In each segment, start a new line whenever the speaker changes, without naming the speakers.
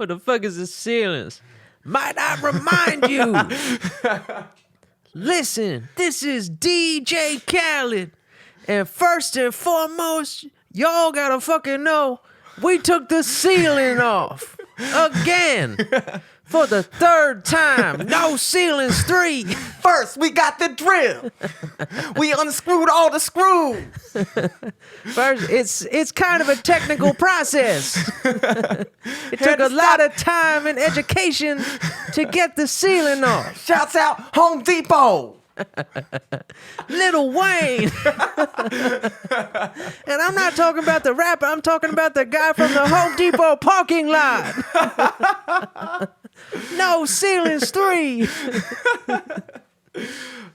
What the fuck is the ceilings? Might I remind you? Listen, this is DJ Khaled. And first and foremost, y'all gotta fucking know, we took the ceiling off. Again. For the third time. No ceilings 3.
First, we got the drill. We unscrewed all the screws.
First, it's kind of a technical process. It took a lot of time and education to get the ceiling off.
Shouts out Home Depot.
Lil Wayne. And I'm not talking about the rapper. I'm talking about the guy from the Home Depot parking lot. No ceilings 3.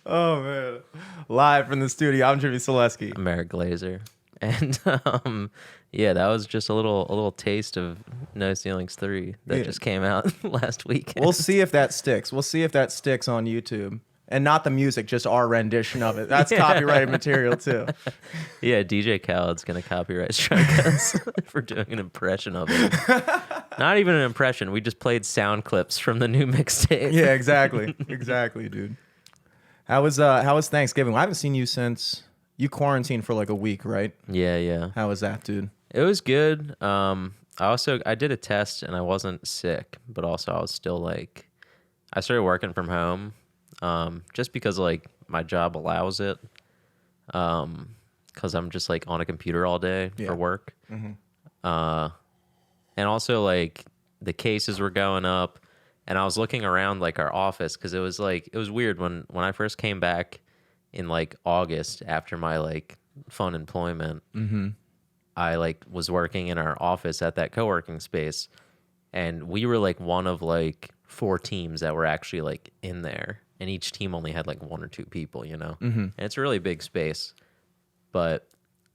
Oh, man. Live from the studio, I'm Jimmy Selesky.
I'm Eric Glazer. And yeah, that was just a little taste of No Ceilings 3 that just came out last weekend.
We'll see if that sticks. We'll see if that sticks on YouTube. And not the music, just our rendition of it. That's copyrighted material, too.
Yeah, DJ Khaled's going to copyright strike us for doing an impression of it. Not even an impression. We just played sound clips from the new mixtape.
Yeah, exactly. Exactly, dude. How was Thanksgiving? I haven't seen you since you quarantined for like a week, right?
Yeah.
How was that, dude?
It was good. I did a test and I wasn't sick, but also I was still like, I started working from home. Just because like my job allows it, because I'm just like on a computer all day for work. Mm-hmm. And also like the cases were going up, and I was looking around like our office because it was weird when I first came back in like August after my like fun employment. Mm-hmm. I like was working in our office at that co-working space, and we were like one of like 4 teams that were actually like in there. And each team only had like 1 or 2 people, you know? Mm-hmm. And it's a really big space. But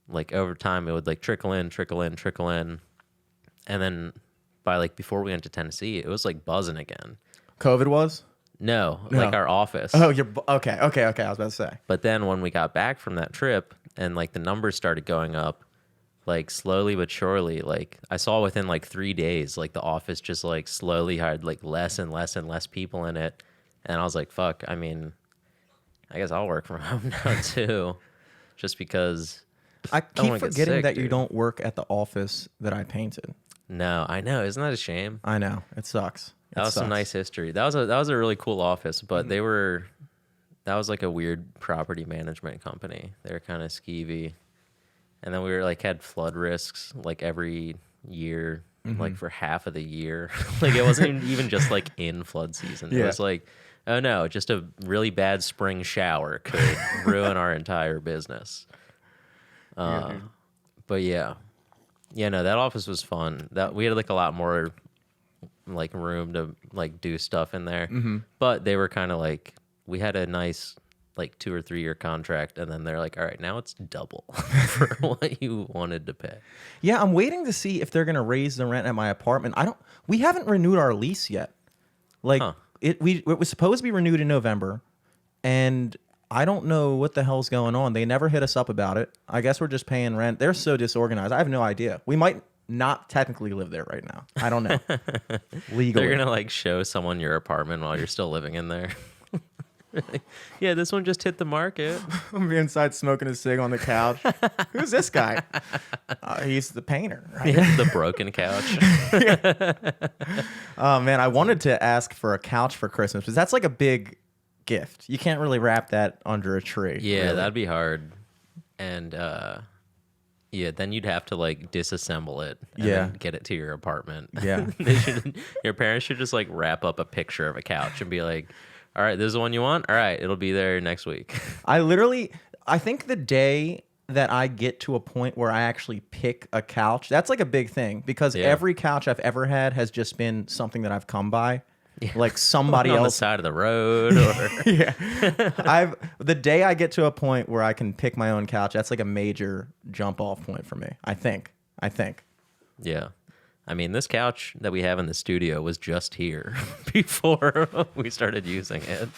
like over time, it would like trickle in. And then by like before we went to Tennessee, it was like buzzing again.
COVID was?
No, like our office.
Oh, you're okay. I was about to say.
But then when we got back from that trip and like the numbers started going up, like slowly but surely, like I saw within like 3 days, like the office just like slowly had like less and less and less people in it. And I was like, fuck, I mean, I guess I'll work from home now too. Just because
I keep forgetting that
dude.
you don't work at the office that I painted.
No, I know. Isn't that a shame?
I know. It sucks.
That was some nice history. That was a really cool office, but that was like a weird property management company. They were kind of skeevy. And then we were like had flood risks like every year, like for half of the year. Like it wasn't even just like in flood season. It was like, oh no, just a really bad spring shower could ruin our entire business. But yeah, no, that office was fun. That we had like a lot more like room to like do stuff in there. Mm-hmm. But they were kind of like, we had a nice like 2 or 3 year contract, and then they're like, all right, now it's double for what you wanted to pay.
Yeah, I'm waiting to see if they're gonna raise the rent at my apartment. We haven't renewed our lease yet. Like it was supposed to be renewed in November, and I don't know what the hell's going on. They never hit us up about it. I guess we're just paying rent. They're so disorganized. I have no idea. We might not technically live there right now. I don't know. Legally.
They're gonna like show someone your apartment while you're still living in there. Yeah, this one just hit the market.
I'm inside smoking a cig on the couch. Who's this guy? He's the painter. Right?
Yeah, the broken couch.
Oh, man, I wanted to ask for a couch for Christmas, because that's like a big gift. You can't really wrap that under a tree.
Yeah,
really.
That'd be hard. And yeah, then you'd have to like disassemble it and then get it to your apartment.
Yeah.
Your parents should just like wrap up a picture of a couch and be like, all right, this is the one you want? All right, it'll be there next week.
I think the day that I get to a point where I actually pick a couch, that's like a big thing, because every couch I've ever had has just been something that I've come by. Yeah. Like somebody else
on the side of the road. Or
yeah. The day I get to a point where I can pick my own couch, that's like a major jump off point for me. I think.
Yeah. I mean, this couch that we have in the studio was just here before we started using it.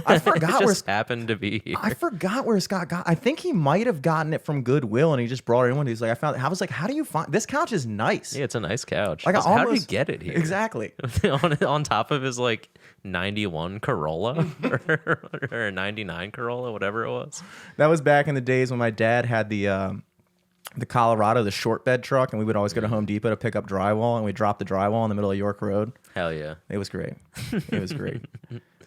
I forgot
it
where
just happened to be here.
I forgot where Scott got. I think he might have gotten it from Goodwill, and he just brought it in. When he's like, I was like, how do you find this couch? Is nice.
Yeah, it's a nice couch.
Like,
Also, how did you get it here?
Exactly.
on top of his like 91 Corolla or a 99 Corolla, whatever it was.
That was back in the days when my dad had the Colorado, the short bed truck, and we would always go to Home Depot to pick up drywall, and we dropped the drywall in the middle of York Road.
Hell yeah.
It was great. It was great.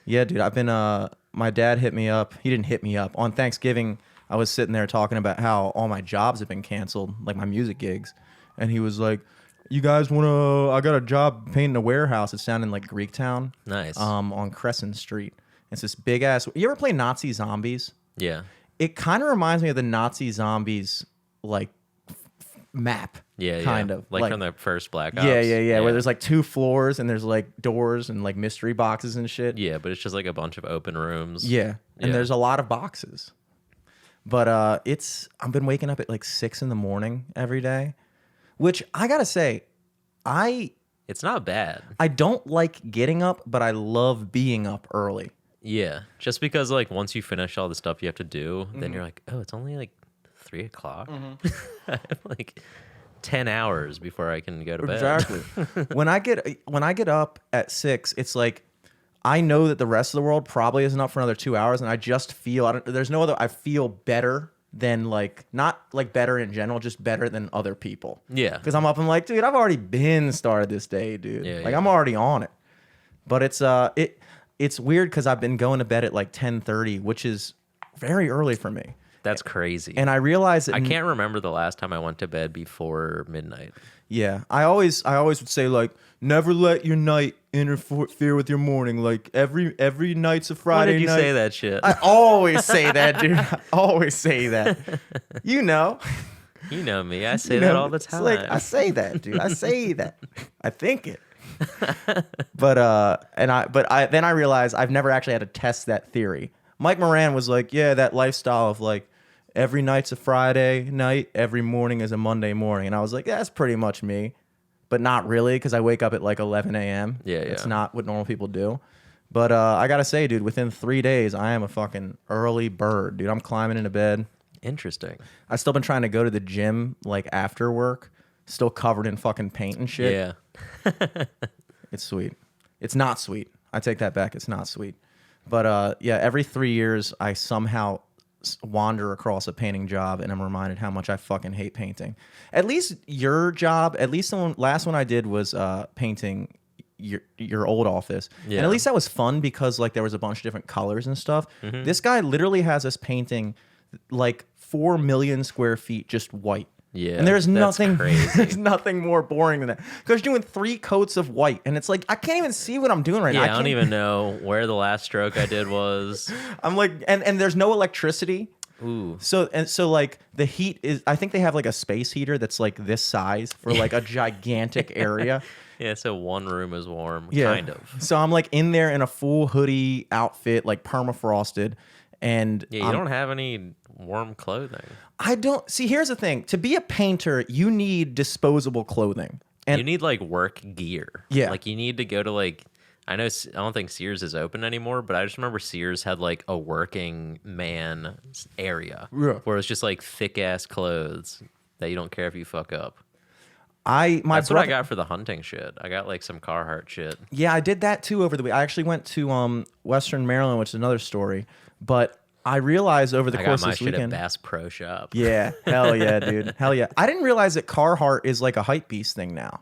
Yeah, dude, I've been, my dad hit me up. He didn't hit me up. On Thanksgiving, I was sitting there talking about how all my jobs have been canceled, like my music gigs. And he was like, you guys want to, I got a job painting a warehouse. It's down in like Greektown.
Nice.
On Crescent Street. It's this big ass, you ever play Nazi Zombies?
Yeah.
It kind of reminds me of the Nazi Zombies, like, map.
Yeah,
kind
yeah.
of
like from the first Black Ops.
Yeah, where there's like 2 floors and there's like doors and like mystery boxes and shit.
Yeah, but it's just like a bunch of open rooms.
Yeah, and
Yeah.
there's a lot of boxes. But I've been waking up at like 6 in the morning every day, which I gotta say,
It's not bad.
I don't like getting up, but I love being up early.
Yeah, just because like once you finish all the stuff you have to do, then you're like, oh, it's only like 3 o'clock. I have like 10 hours before I can go to bed.
Exactly. when I get up at 6, it's like I know that the rest of the world probably isn't up for another 2 hours, and I just feel I feel better than like not like better in general, just better than other people.
Yeah.
Because I'm up and like, dude, I've already been started this day, dude.
Yeah,
like
yeah.
I'm already on it. But it's weird because I've been going to bed at like 10:30, which is very early for me.
That's crazy.
And I realize that
I can't remember the last time I went to bed before midnight.
Yeah, I always would say like never let your night interfere with your morning. Like every night's a Friday
Why did you
night.
say that shit?
I always say that, dude. I always say that. You know.
You know me. I say
You
that
know,
all the
it's
time.
like I say that, dude. I say that. I think it. But then I realized I've never actually had to test that theory. Mike Moran was like, yeah, that lifestyle of like every night's a Friday night, every morning is a Monday morning. And I was like, yeah, that's pretty much me. But not really, because I wake up at like 11 a.m.
Yeah,
It's
yeah.
not what normal people do. But I got to say, dude, within 3 days, I am a fucking early bird, dude. I'm climbing into bed.
Interesting.
I've still been trying to go to the gym like after work, still covered in fucking paint and shit.
Yeah.
It's sweet. It's not sweet. I take that back. It's not sweet. But yeah, every 3 years, I somehow wander across a painting job and I'm reminded how much I fucking hate painting. At least your job, at least the last one I did was painting your old office.
Yeah.
And at least that was fun because like there was a bunch of different colors and stuff.
Mm-hmm.
This guy literally has us painting like 4 million square feet just white.
Yeah,
And there's
that's
nothing
crazy.
there's nothing more boring than that. Because you're doing 3 coats of white and it's like I can't even see what I'm doing right now.
Yeah, I don't even know where the last stroke I did was.
I'm like and there's no electricity.
Ooh.
So like the heat is I think they have like a space heater that's like this size for like a gigantic area.
Yeah, so one room is warm,
Yeah.
kind of.
So I'm like in there in a full hoodie outfit, like permafrosted. And
Yeah, you don't have any warm clothing.
I don't see. Here's the thing: to be a painter, you need disposable clothing. And
You need like work gear.
Yeah.
Like you need to go to like, I don't think Sears is open anymore, but I just remember Sears had like a working man area
Yeah.
where it's just like thick ass clothes that you don't care if you fuck up.
my
That's
brother,
what I got for the hunting shit. I got like some Carhartt shit.
Yeah, I did that too over the week. I actually went to Western Maryland, which is another story. But I realized over the
I
course
got my
of this
shit
weekend.
at Bass Pro Shop.
Yeah, hell yeah, dude, hell yeah. I didn't realize that Carhartt is like a hype beast thing now.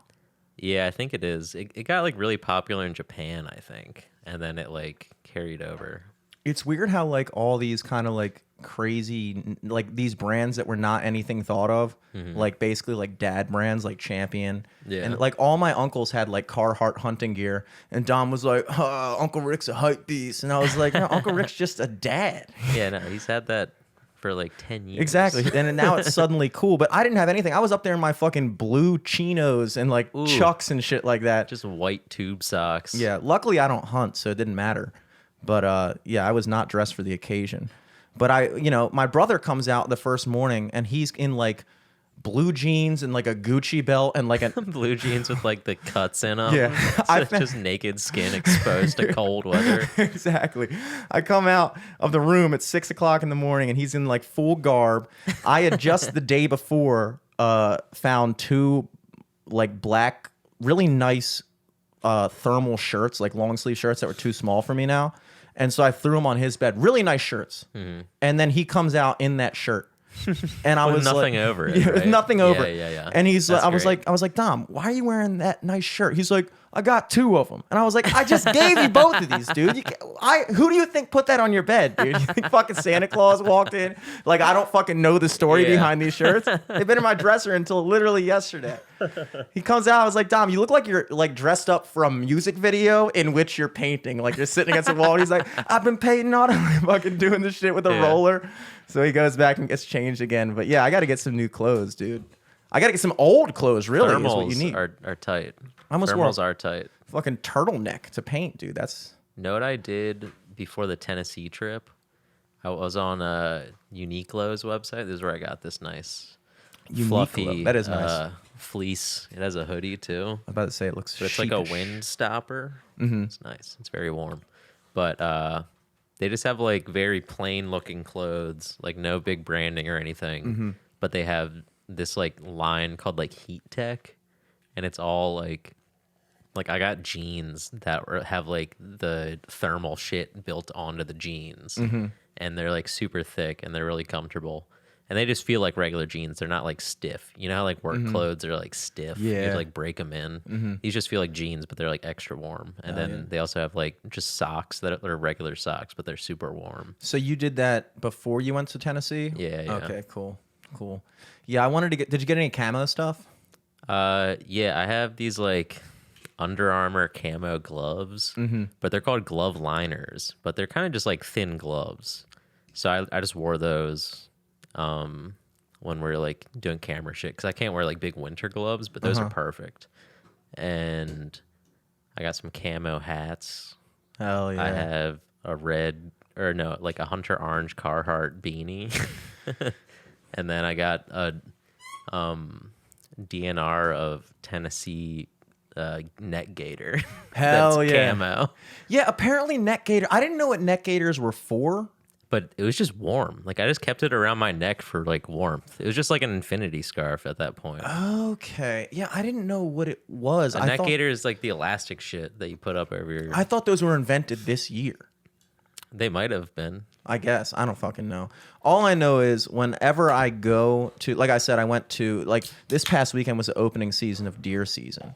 Yeah, I think it is. It got like really popular in Japan, I think, and then it like carried over.
It's weird how like all these kind of like crazy like these brands that were not anything thought of, like basically like dad brands like Champion.
Yeah.
And like all my uncles had like Carhartt hunting gear, and Dom was like, Uncle Rick's a hype beast, and I was like, no, Uncle Rick's just a dad.
Yeah, no, he's had that for like 10 years.
Exactly. And now it's suddenly cool, but I didn't have anything. I was up there in my fucking blue chinos and like
Ooh.
chucks and shit like that.
Just white tube socks.
Yeah, luckily I don't hunt, so it didn't matter. But yeah, I was not dressed for the occasion. But my brother comes out the first morning and he's in like blue jeans and like a Gucci belt and like a
blue jeans with like the cuts in them.
Yeah.
So just naked skin exposed to cold weather.
Exactly. I come out of the room at 6 o'clock in the morning and he's in like full garb. I had just the day before found two like black, really nice thermal shirts, like long sleeve shirts that were too small for me now. And so I threw them on his bed. Really nice shirts. Mm-hmm. And then he comes out in that shirt. And I was
nothing
like,
over it.
Yeah,
right?
nothing over it.
Yeah.
And he's
That's
I was
great.
like, Dom, why are you wearing that nice shirt? He's like, I got two of them. And I was like, I just gave you both of these, dude. Who do you think put that on your bed, dude? You think fucking Santa Claus walked in? Like, I don't fucking know the story behind these shirts. They've been in my dresser until literally yesterday. He comes out, I was like, Dom, you look like you're like dressed up for a music video in which you're painting. Like you're sitting against a wall. And he's like, I've been painting all day, fucking doing this shit with a roller. So he goes back and gets changed again. But yeah, I got to get some new clothes, dude. I got to get some old clothes, really, is what you need.
Are tight.
I almost
Thermals are tight.
Fucking turtleneck to paint, dude. That's...
Know what I did before the Tennessee trip? I was on a Uniqlo's website. This is where I got this nice fluffy
That is nice.
fleece. It has a hoodie too.
I'm about to say it looks
So it's like a wind stopper. Mm-hmm. It's nice. It's very warm. But they just have like very plain looking clothes, like no big branding or anything. Mm-hmm. But they have this like line called like Heat Tech, and it's all like I got jeans that have like the thermal shit built onto the jeans, mm-hmm. and they're like super thick and they're really comfortable. And they just feel like regular jeans. They're not like stiff. You know how like work clothes are like stiff?
Yeah.
You have to like break them in. Mm-hmm. These just feel like jeans, but they're like extra warm. And then they also have like just socks that are regular socks, but they're super warm.
So you did that before you went to Tennessee?
Yeah.
Okay, cool. Yeah, I wanted to get... Did you get any camo stuff?
Yeah, I have these like Under Armour camo gloves, but they're called glove liners, but they're kind of just like thin gloves. So I just wore those when we're like doing camera shit, because I can't wear like big winter gloves, but those are perfect. And I got some camo hats.
Hell yeah.
I have a like a hunter orange Carhartt beanie. And then I got a DNR of Tennessee neck gaiter.
Hell
that's
yeah.
Camo.
Yeah, apparently neck gaiter... I didn't know what neck gaiters were for.
But it was just warm. Like I just kept it around my neck for like warmth. It was just like an infinity scarf at that point.
Okay. Yeah, I didn't know what it was.
A neck gaiter is like the elastic shit that you put up over your...
I thought those were invented this year.
They might have been.
I guess. I don't fucking know. All I know is whenever I go to... Like I said, I went to... Like this past weekend was the opening season of deer season,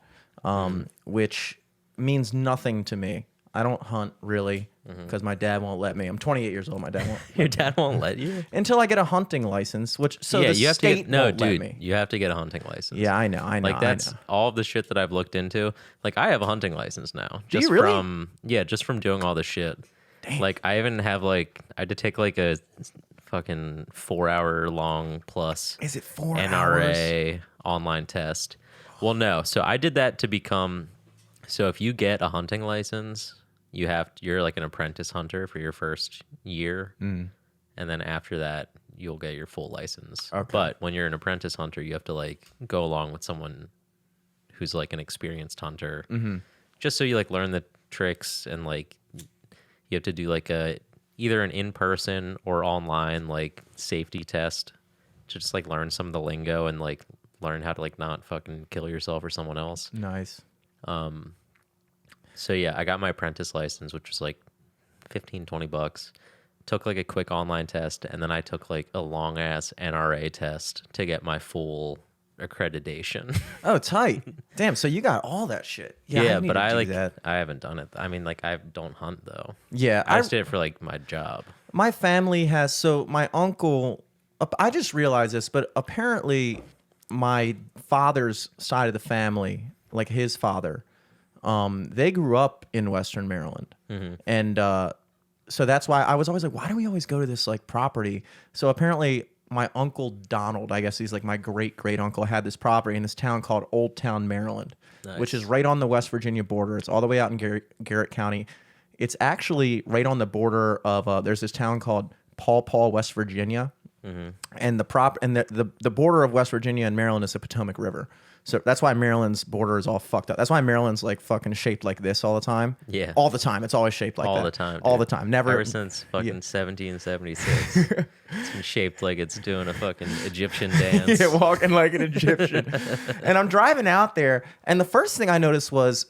which means nothing to me. I don't hunt really because my dad won't let me. I'm 28 years old. My dad won't.
Your dad won't let you?
Until I get a hunting license, which the
you have
state
to get, no,
won't
dude,
let me.
you have to get a hunting license.
Yeah, I know.
Like that's all of the shit that I've looked into. Like I have a hunting license now.
Do you really?
Just from doing all the shit. Dang. Like I even have like I had to take like a fucking 4-hour long plus
Is it 4
NRA
hours?
online test. Well, no. So I did that to become. So if you get a hunting license, you're like an apprentice hunter for your first year, and then after that you'll get your full license. Okay. But when you're an apprentice hunter, you have to like go along with someone who's like an experienced hunter, just so you like learn the tricks, and like you have to do like either an in-person or online like safety test to just like learn some of the lingo and like learn how to like not fucking kill yourself or someone else.
Nice.
So yeah, I got my apprentice license, which was like $15-20. Took like a quick online test, and then I took like a long ass NRA test to get my full accreditation.
Oh, tight. Damn, so you got all that shit. Yeah,
but I like
that.
I haven't done it. I mean, like I don't hunt though.
Yeah,
I just did it for like my job.
My family has, so my uncle, I just realized this, but apparently my father's side of the family, like his father, they grew up in Western Maryland. And so that's why I was always like, why do we always go to this like property? So apparently my uncle Donald, I guess he's like my great uncle, had this property in this town called Old Town, Maryland, which is right on the West Virginia border. It's all the way out in Garrett County. It's actually right on the border of there's this town called Paw Paw, West Virginia, and the border of West Virginia and Maryland is the Potomac River. So that's why Maryland's border is all fucked up. That's why Maryland's like fucking shaped like this all the time.
Yeah.
All the time. It's always shaped like that.
All the time.
All
dude.
the time. Never.
Ever since fucking 1776. It's been shaped like it's doing a fucking Egyptian dance.
Yeah, walking like an Egyptian. And I'm driving out there, and the first thing I noticed was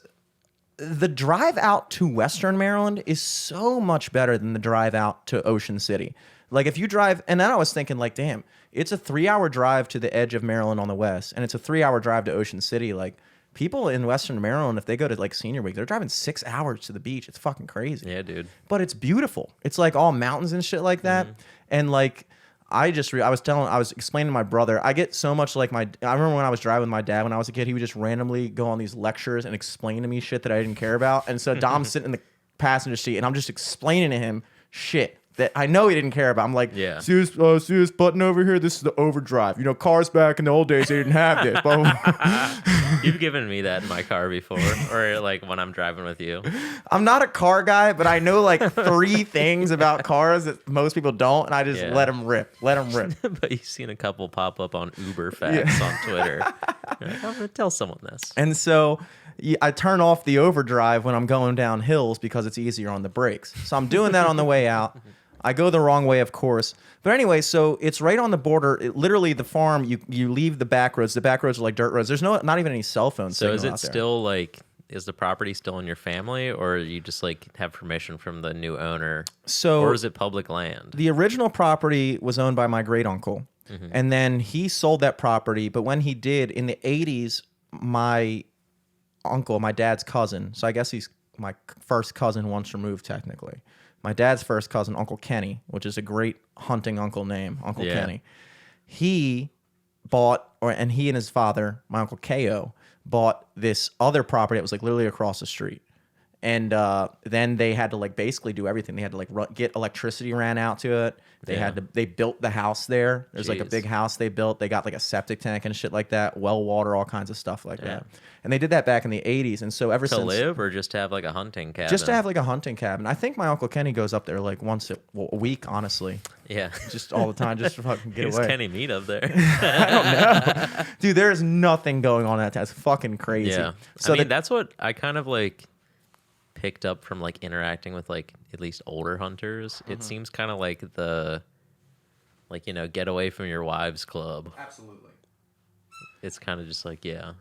the drive out to Western Maryland is so much better than the drive out to Ocean City. Like if you drive, and then I was thinking like, damn, it's a 3-hour drive to the edge of Maryland on the west, and it's a 3-hour drive to Ocean City. Like people in Western Maryland, if they go to like Senior Week, they're driving 6 hours to the beach. It's fucking crazy.
Yeah, dude.
But it's beautiful. It's like all mountains and shit like that. And like I was explaining to my brother, I get so much like I remember when I was driving with my dad when I was a kid, he would just randomly go on these lectures and explain to me shit that I didn't care about. And so Dom's sitting in the passenger seat and I'm just explaining to him shit that I know he didn't care about. I'm like,
yeah.
see this button over here? This is the overdrive. You know, cars back in the old days, they didn't have this.
You've given me that in my car before, or like when I'm driving with you.
I'm not a car guy, but I know like 3 things about cars that most people don't, and I just let them rip. Let them rip.
But you've seen a couple pop up on Uber facts on Twitter. You're like, I'm going to tell someone this.
And so I turn off the overdrive when I'm going down hills because it's easier on the brakes. So I'm doing that on the way out. I go the wrong way, of course. But anyway, so it's right on the border. Literally, the farm, you leave the back roads. The back roads are like dirt roads. There's not even any cell phone signal out there.
So is it still like, is the property still in your family, or you just like have permission from the new owner? Or is it public land?
The original property was owned by my great uncle. And then he sold that property. But when he did, in the 80s, my uncle, my dad's cousin, so I guess he's my first cousin once removed technically. My dad's first cousin, Uncle Kenny, which is a great hunting uncle name, Uncle Kenny. He bought, and he and his father, my Uncle Ko, bought this other property that was like literally across the street. And then they had to like basically do everything. They had to like get electricity ran out to it. They built the house there. There's like a big house they built. They got like a septic tank and shit like that, well water, all kinds of stuff like that. And they did that back in the 80s. And so ever since,
to live or just to have like a hunting cabin?
Just to have like a hunting cabin. I think my Uncle Kenny goes up there like once a week, honestly.
Yeah.
Just all the time, just to fucking get away.
Kenny meet up there?
I don't know. Dude, there's nothing going on at that. It's fucking crazy.
Yeah. So I mean, that's what I kind of like picked up from like interacting with like at least older hunters. It seems kind of like the like, you know, get away from your wives club.
Absolutely.
It's kind of just like, yeah.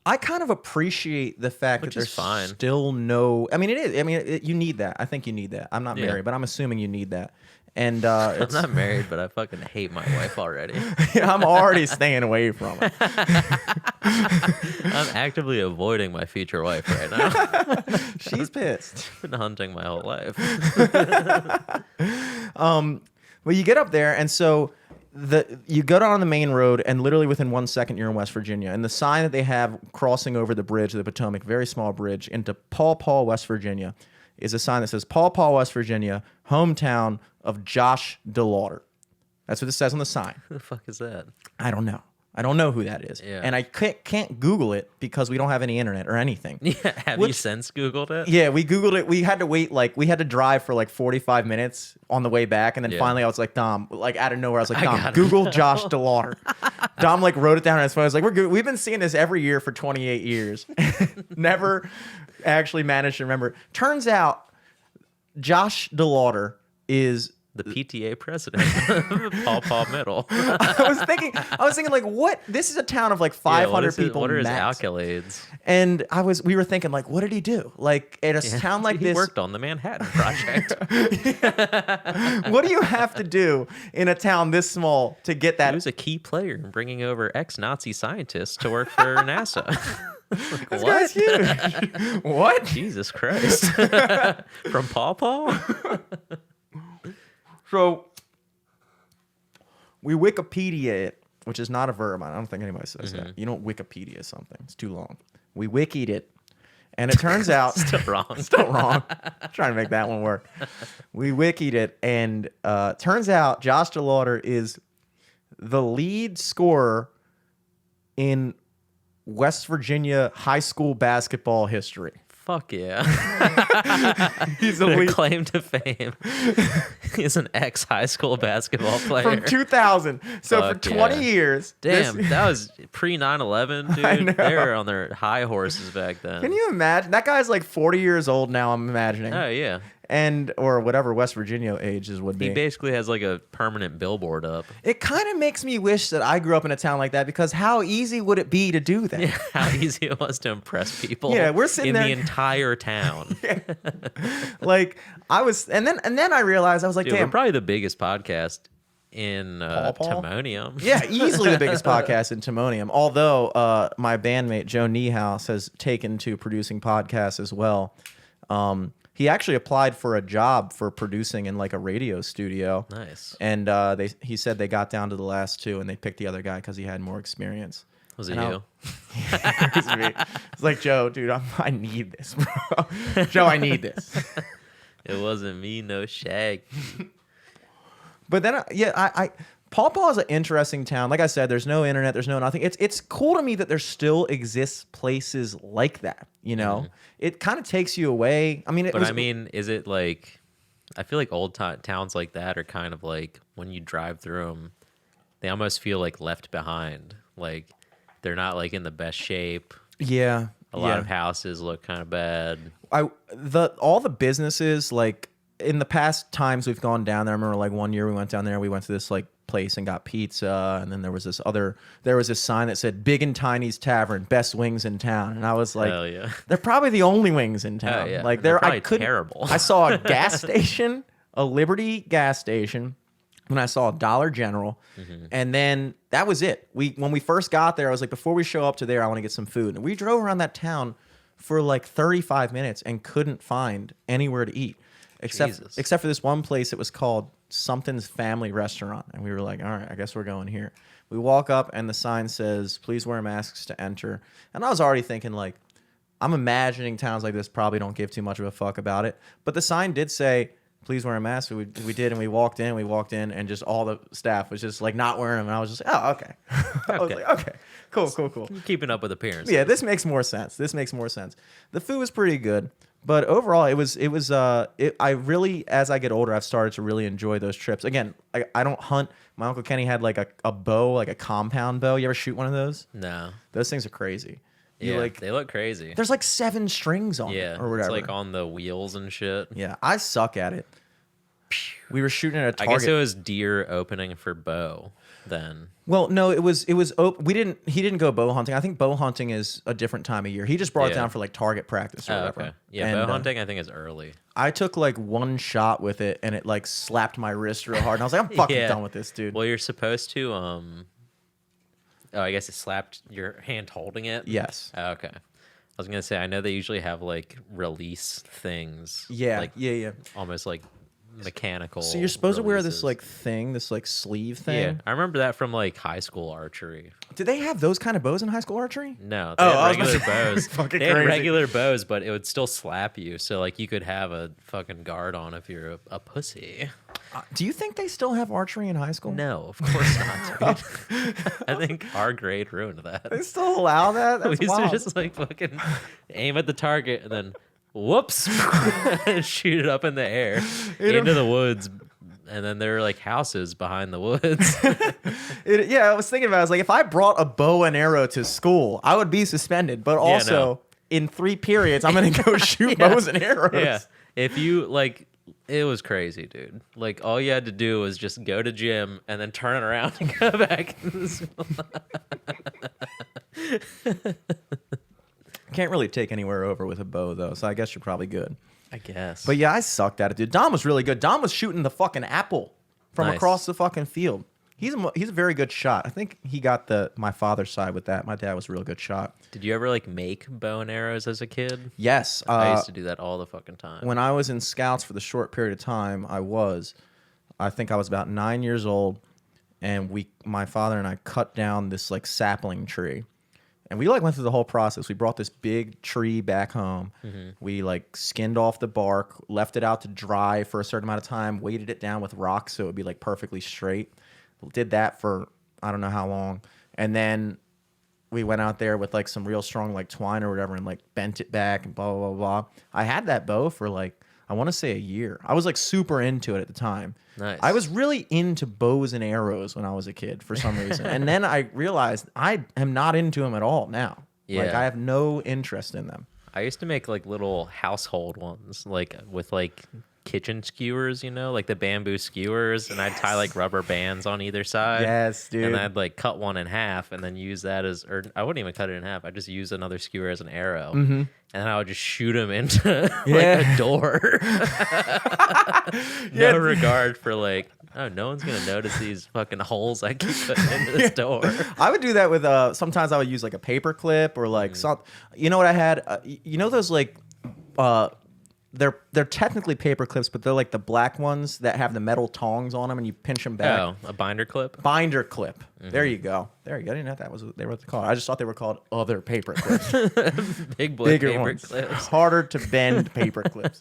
I kind of appreciate the fact that there's still no. I mean, it is. I mean, you need that. I think you need that. I'm not married, but I'm assuming you need that. And
I'm not married, but I fucking hate my wife already.
I'm already staying away from it.
I'm actively avoiding my future wife right now.
She's pissed.
I've been hunting my whole life.
Well, you get up there, and so you go down on the main road, and literally within 1 second, you're in West Virginia. And the sign that they have crossing over the bridge of the Potomac, very small bridge, into Paw Paw, West Virginia, is a sign that says, Paw Paw, West Virginia, hometown of Josh DeLauder. That's what it says on the sign.
Who the fuck is that?
I don't know. I don't know who that is.
Yeah.
And I can't Google it because we don't have any internet or anything.
Yeah, have you since Googled it?
Yeah, we Googled it. We had to wait, we had to drive for like 45 minutes on the way back. And then finally I was like, Dom, like out of nowhere, I was like, Dom, Google Josh DeLauder. Dom like wrote it down on his phone. I was like, we're good. We've been seeing this every year for 28 years. Never actually managed to remember. Turns out Josh DeLauder is
the PTA president of Paw Paw Middle.
I was thinking like, what? This is a town of like 500 people.
What are his
max.
accolades?
And we were thinking like, what did he do? Like at a town like this,
he worked on the Manhattan Project.
What do you have to do in a town this small to get that?
He was a key player in bringing over ex-Nazi scientists to work for NASA. Like,
this guy's huge. What?
Jesus Christ. From Paw Paw?
So we Wikipedia it, which is not a verb. I don't think anybody says that. You don't Wikipedia something. It's too long. We wikied it. And it turns out...
Still wrong.
Still wrong. I'm trying to make that one work. We wikied it. And turns out Josh DeLauder is the lead scorer in West Virginia high school basketball history.
Fuck yeah.
He's
Their
elite.
claim to fame. He's an ex-high school basketball player.
From 2000. So
Fuck
for 20
yeah.
years.
Damn, that was pre 9/11, dude. They were on their high horses back then.
Can you imagine? That guy's like 40 years old now, I'm imagining.
Oh yeah.
And or whatever West Virginia ages would be.
He basically has like a permanent billboard up.
It kind of makes me wish that I grew up in a town like that, because how easy would it be to do that?
Yeah, how easy it was to impress people.
Yeah, we're sitting
in
there-
the entire town.
Like I was, and then I realized I was like,
Dude, we're
damn.
probably the biggest podcast in
Paw?
Timonium.
Yeah, easily the biggest podcast in Timonium. Although my bandmate Joe Niehaus has taken to producing podcasts as well. He actually applied for a job for producing in like a radio studio.
Nice.
And he said they got down to the last two, and they picked the other guy because he had more experience.
Was it
And
you?
It was me. It's like, Joe, dude, I need this, bro. Joe, I need this.
It wasn't me, no shag.
But then, I Paw Paw is an interesting town. Like I said, there's no internet, there's no nothing. It's cool to me that there still exists places like that. You know, it kind of takes you away. I mean,
Is it like? I feel like old towns like that are kind of like when you drive through them, they almost feel like left behind. Like they're not like in the best shape.
yeah,
A lot of houses look kind of bad.
all the businesses, like in the past times we've gone down there. I remember like one year we went down there. We went to this like place and got pizza, and then there was this sign that said Big and Tiny's Tavern, best wings in town, and I was like,
Hell yeah.
they're probably the only wings in town.
Oh, yeah.
Like
They're
I
probably
couldn't.
terrible.
I saw a gas station, a Liberty gas station, when I saw a Dollar General, and then that was it. When we first got there, I was like, before we show up to there, I want to get some food, and we drove around that town for like 35 minutes and couldn't find anywhere to eat.
Jesus.
Except for this one place. It was called Something's Family Restaurant, and we were like, all right, I guess we're going here. We walk up, and the sign says, please wear masks to enter. And I was already thinking, like, I'm imagining towns like this probably don't give too much of a fuck about it. But the sign did say, please wear a mask. We did, and we walked in, and just all the staff was just like not wearing them. And I was just, oh, okay. I was like, okay, cool.
Keeping up with appearances.
Yeah, this makes more sense. The food was pretty good. But overall, I really, as I get older, I've started to really enjoy those trips. Again, I don't hunt. My Uncle Kenny had like a bow, like a compound bow. You ever shoot one of those?
No.
Those things are crazy.
Yeah, they look crazy.
There's like 7 strings on
Yeah,
it or whatever.
it's like on the wheels and shit.
Yeah, I suck at it. We were shooting at a
I
target.
guess it was deer opening for bow then.
Well, no, it was. He didn't go bow hunting. I think bow hunting is a different time of year. He just brought it
Yeah.
down for like target practice or
Oh,
whatever.
okay. Yeah,
And,
bow hunting I think is early.
I took like one shot with it, and it like slapped my wrist real hard. And I was like, I'm fucking
Yeah.
done with this, dude.
Well, you're supposed to oh, I guess it slapped your hand holding it.
Yes.
Oh, okay. I was gonna say I know they usually have like release things.
Yeah.
Like
yeah.
almost like mechanical.
So you're supposed to wear this
releases.
like thing, this like sleeve thing.
Yeah, I remember that from like high school archery.
Did they have those kind of bows in high school archery?
No, they
Oh,
had
I was about
regular
to say,
bows.
fucking
They had
crazy.
regular bows, but it would still slap you. So like you could have a fucking guard on if you're a pussy.
Do you think they still have archery in high school?
No, of course not, dude. I think our grade ruined that.
They still allow that?
We
That's
used
wild.
to just like fucking aim at the target and then whoops and shoot it up in the air into the woods. And then there were like houses behind the woods.
Yeah, I was thinking about it. I was like, if I brought a bow and arrow to school, I would be suspended. But also,
no.
in 3 periods, I'm going to go shoot bows and arrows.
Yeah. If you like, it was crazy, dude. Like all you had to do was just go to gym and then turn it around and go back into the school.
Can't really take anywhere over with a bow, though. So I guess you're probably good.
I guess.
But yeah, I sucked at it, dude. Dom was really good. Dom was shooting the fucking apple from
Nice.
across the fucking field. He's a very good shot. I think he got my father's side with that. My dad was a real good shot.
Did you ever like make bow and arrows as a kid?
Yes.
I used to do that all the fucking time.
When I was in scouts for the short period of time I think I was about 9 years old, and my father and I cut down this like sapling tree. And we like went through the whole process. We brought this big tree back home.
Mm-hmm.
We like skinned off the bark, left it out to dry for a certain amount of time, weighted it down with rocks so it would be like perfectly straight. Did that for I don't know how long. And then we went out there with like some real strong like twine or whatever and like bent it back and blah blah blah blah. I had that bow for like I want to say a year. I was like super into it at the time.
Nice.
I was really into bows and arrows when I was a kid for some reason. And then I realized I am not into them at all now.
Yeah.
Like I have no interest in them.
I used to make like little household ones, like with like kitchen skewers, you know, like the bamboo skewers, and I'd tie like rubber bands on either side.
Yes, dude.
And I'd like cut one in half and then use that as, or I wouldn't even cut it in half. I'd just use another skewer as an arrow.
Mm-hmm.
And then I would just shoot them into like a door. No regard for like, oh, no one's going to notice these fucking holes I keep putting into this door.
I would do that with, sometimes I would use like a paper clip or like some, you know what I had? You know those like, they're technically paper clips, but they're like the black ones that have the metal tongs on them, and you pinch them back.
Oh, a binder clip?
Binder clip. There you go. There you go. I didn't know that was they were what they called. I just thought they were called other paper clips.
Bigger
Bigger
paper
ones.
clips.
Harder to bend paper clips.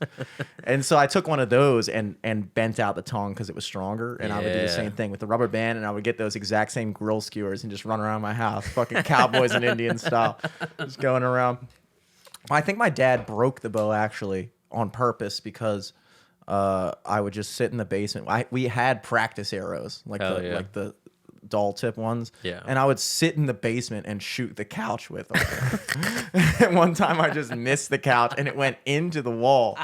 And so I took one of those and bent out the tongue because it was stronger. And I would do the
Yeah.
same thing with the rubber band, and I would get those exact same grill skewers and just run around my house, fucking cowboys and Indian style, just going around. I think my dad broke the bow actually on purpose because I would just sit in the basement. We had practice arrows like the dull tip ones.
Yeah.
And I would sit in the basement and shoot the couch with them. And one time I just missed the couch and it went into the wall.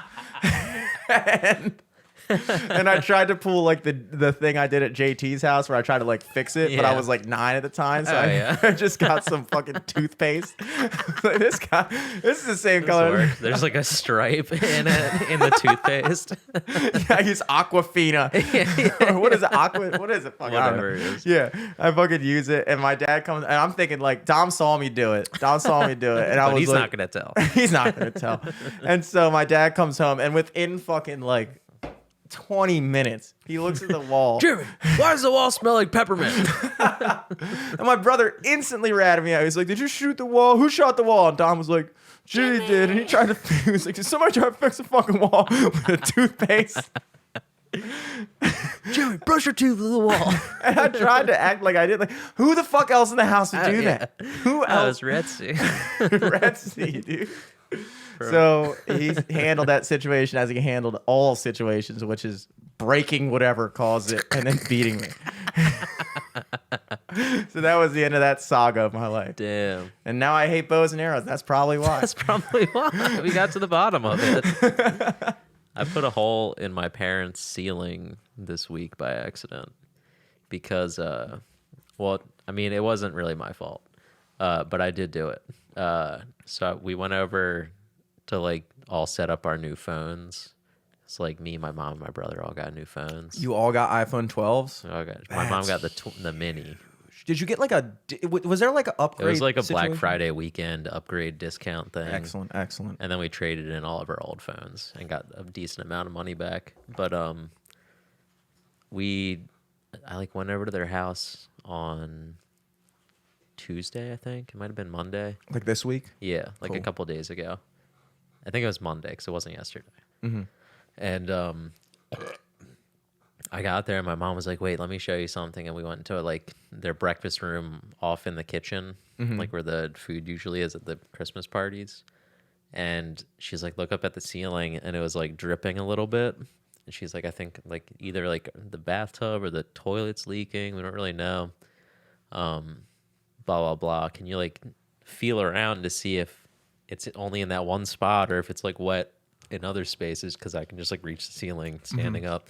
And I tried to pull like the thing I did at JT's house where I tried to like fix it, but I
Yeah.
was like 9 at the time, so
Oh,
I just got some fucking toothpaste. Like, this is the same
This
color.
works. There's like a stripe in it in the toothpaste.
Yeah, I use Aquafina. Or what is it? What is it? Fuck, I don't know.
Whatever it is.
Yeah, I fucking use it, and my dad comes, and I'm thinking like Dom saw me do it. And I
But
was
he's
like,
not gonna tell.
he's not gonna tell. And so my dad comes home, and within fucking like 20 minutes, he looks at the wall.
Jimmy, why does the wall smell like peppermint?
And my brother instantly ratted me out. He's like, "Did you shoot the wall? Who shot the wall?" And Dom was like, "Jimmy did." And he tried to, he was like, "Did somebody try to fix the fucking wall with a toothpaste?"
Jimmy, brush your teeth with the wall.
And I tried to act like I did. Like, who the fuck else in the house would do that? Who
Oh,
else?
it's Retsy.
Retsy, dude. So he handled that situation as he handled all situations, which is breaking whatever caused it and then beating me. So that was the end of that saga of my life.
Damn.
And now I hate bows and arrows. That's probably why.
That's probably why we got to the bottom of it. I put a hole in my parents' ceiling this week by accident because, well, I mean, it wasn't really my fault, but I did do it. So we went over to like all set up our new phones. It's like me, my mom, and my brother all got new phones.
You all got iPhone 12s?
My mom got the mini.
Did you get like was there like an upgrade?
It was like a
situation?
Black Friday weekend upgrade discount thing.
Excellent.
And then we traded in all of our old phones and got a decent amount of money back. But I like went over to their house on Tuesday, I think. It might have been Monday.
Like this week?
Yeah, like
Cool.
a couple days ago. I think it was Monday because it wasn't yesterday.
Mm-hmm.
And I got there and my mom was like, "Wait, let me show you something." And we went into like their breakfast room off in the kitchen, like where the food usually is at the Christmas parties. And she's like, "Look up at the ceiling," and it was like dripping a little bit. And she's like, "I think like either like the bathtub or the toilet's leaking. We don't really know." Blah blah blah. Can you like feel around to see if it's only in that one spot or if it's like wet in other spaces? Because I can just like reach the ceiling standing up.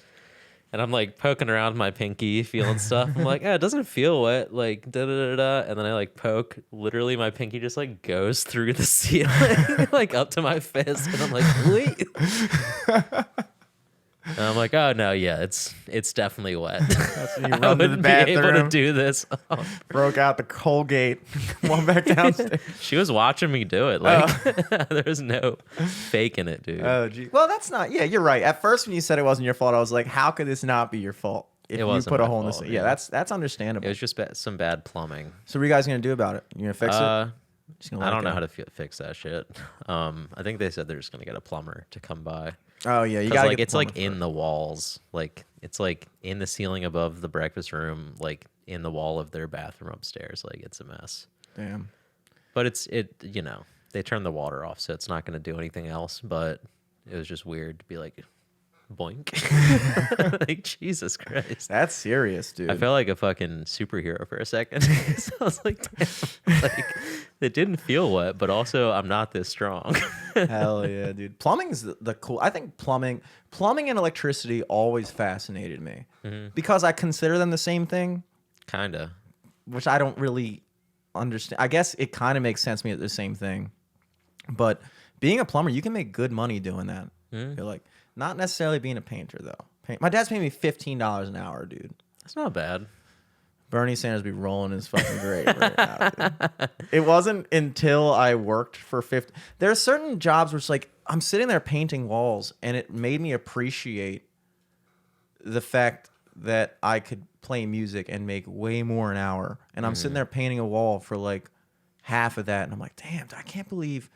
And I'm like poking around my pinky, feeling stuff. I'm like, it doesn't feel wet. Like, da da da da. And then I like poke. Literally, my pinky just like goes through the ceiling, like up to my fist. And I'm like, wait. And I'm like, oh no, yeah, it's definitely wet.
That's when you
I
run to the
wouldn't be able to
bathroom,
do this.
broke out the Colgate, come on back downstairs.
She was watching me do it. Like, there's no faking it, dude.
Oh, gee. Well, that's not. Yeah, you're right. At first, when you said it wasn't your fault, I was like, how could this not be your fault? If
It
you
wasn't
put a
my
hole in
fault,
this.
yeah.
Yeah, that's understandable.
It was just some bad plumbing.
So, what are you guys gonna do about it? You gonna fix it? Just gonna
I
let it
don't know
go?
how to fix that shit. I think they said they're just gonna get a plumber to come by.
Oh yeah, you
'Cause,
gotta
like
get
it's
the
like
plumber
in the walls, like it's like in the ceiling above the breakfast room, like in the wall of their bathroom upstairs. Like it's a mess.
first. Damn.
But they turned the water off, so it's not going to do anything else. But it was just weird to be like, boink. Like, Jesus Christ.
That's serious, dude.
I felt like a fucking superhero for a second. So I was like, damn. Like, it didn't feel wet, but also I'm not this strong.
Hell yeah, dude. Plumbing is the cool. I think plumbing and electricity always fascinated me because I consider them the same thing.
Kinda.
Which I don't really understand. I guess it kind of makes sense to me at the same thing. But being a plumber, you can make good money doing that. You're like, not necessarily being a painter, though. My dad's paying me $15 an hour, dude.
That's not bad.
Bernie Sanders be rolling his fucking grave right now, dude. It wasn't until I worked for 50. There are certain jobs where it's like, I'm sitting there painting walls, and it made me appreciate the fact that I could play music and make way more an hour. And I'm sitting there painting a wall for like half of that. And I'm like, damn, I can't believe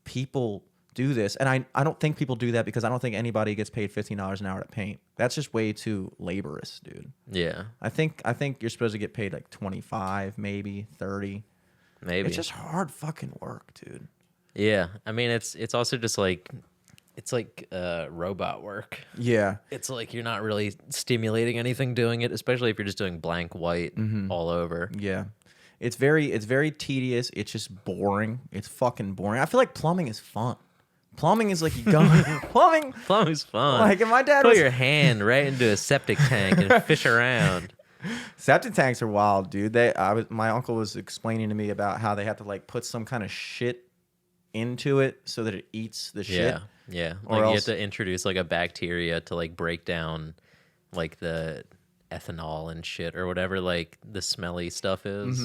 people do this. And I don't think people do that because I don't think anybody gets paid $15 an hour to paint. That's just way too laborious, dude.
Yeah.
I think you're supposed to get paid like 25, maybe 30.
Maybe.
It's just hard fucking work, dude.
Yeah. I mean, it's also just like, it's like robot work.
Yeah.
It's like you're not really stimulating anything doing it, especially if you're just doing blank white all over.
Yeah. It's very tedious. It's just boring. It's fucking boring. I feel like plumbing is fun. Plumbing is like you go plumbing.
Plumbing's fun.
Like if my dad
put
was
your hand right into a septic tank and fish around.
Septic tanks are wild, dude. My uncle was explaining to me about how they have to like put some kind of shit into it so that it eats the shit.
Yeah.
Or
Like you
else-
have to introduce like a bacteria to like break down like the ethanol and shit or whatever like the smelly stuff is.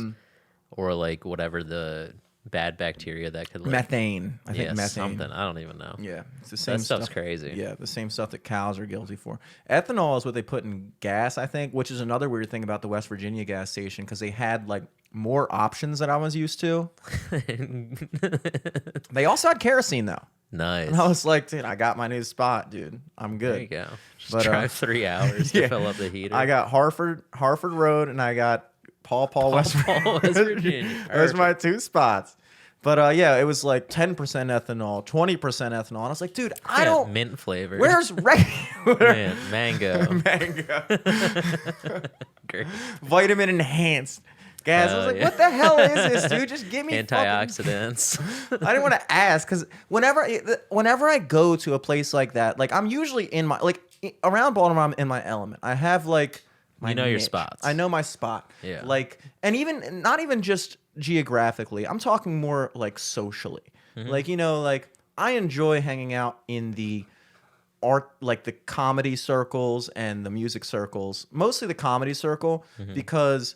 Or like whatever the bad bacteria that could like
Methane. I think methane.
something. I don't even know.
Yeah, it's the same
That stuff's
stuff.
crazy.
Yeah, the same stuff that cows are guilty for. Ethanol is what they put in gas, I think, which is another weird thing about the West Virginia gas station because they had like more options that I was used to. They also had kerosene though.
Nice.
And I was like, dude, I got my new spot, dude. I'm good.
There you go. Just
But,
drive 3 hours to
yeah.
fill up the heater.
I got Harford Road, and I got Paul, West
West Virginia.
Those are my two spots. But yeah, it was like 10% ethanol, 20% ethanol. And I was like, dude, I don't.
mint flavor.
Where's regular
Man, mango?
mango?
Great.
Vitamin enhanced gas. I was like,
yeah.
what the hell is this, dude? Just give me
Antioxidants.
I didn't want to ask because whenever I go to a place like that, like I'm usually in my around Baltimore, I'm in my element. I have like my
You know your
niche.
spots.
I know my spot.
Yeah.
Like, and even not even just geographically. I'm talking more like socially. Like like I enjoy hanging out in the art, like the comedy circles and the music circles. Mostly the comedy circle because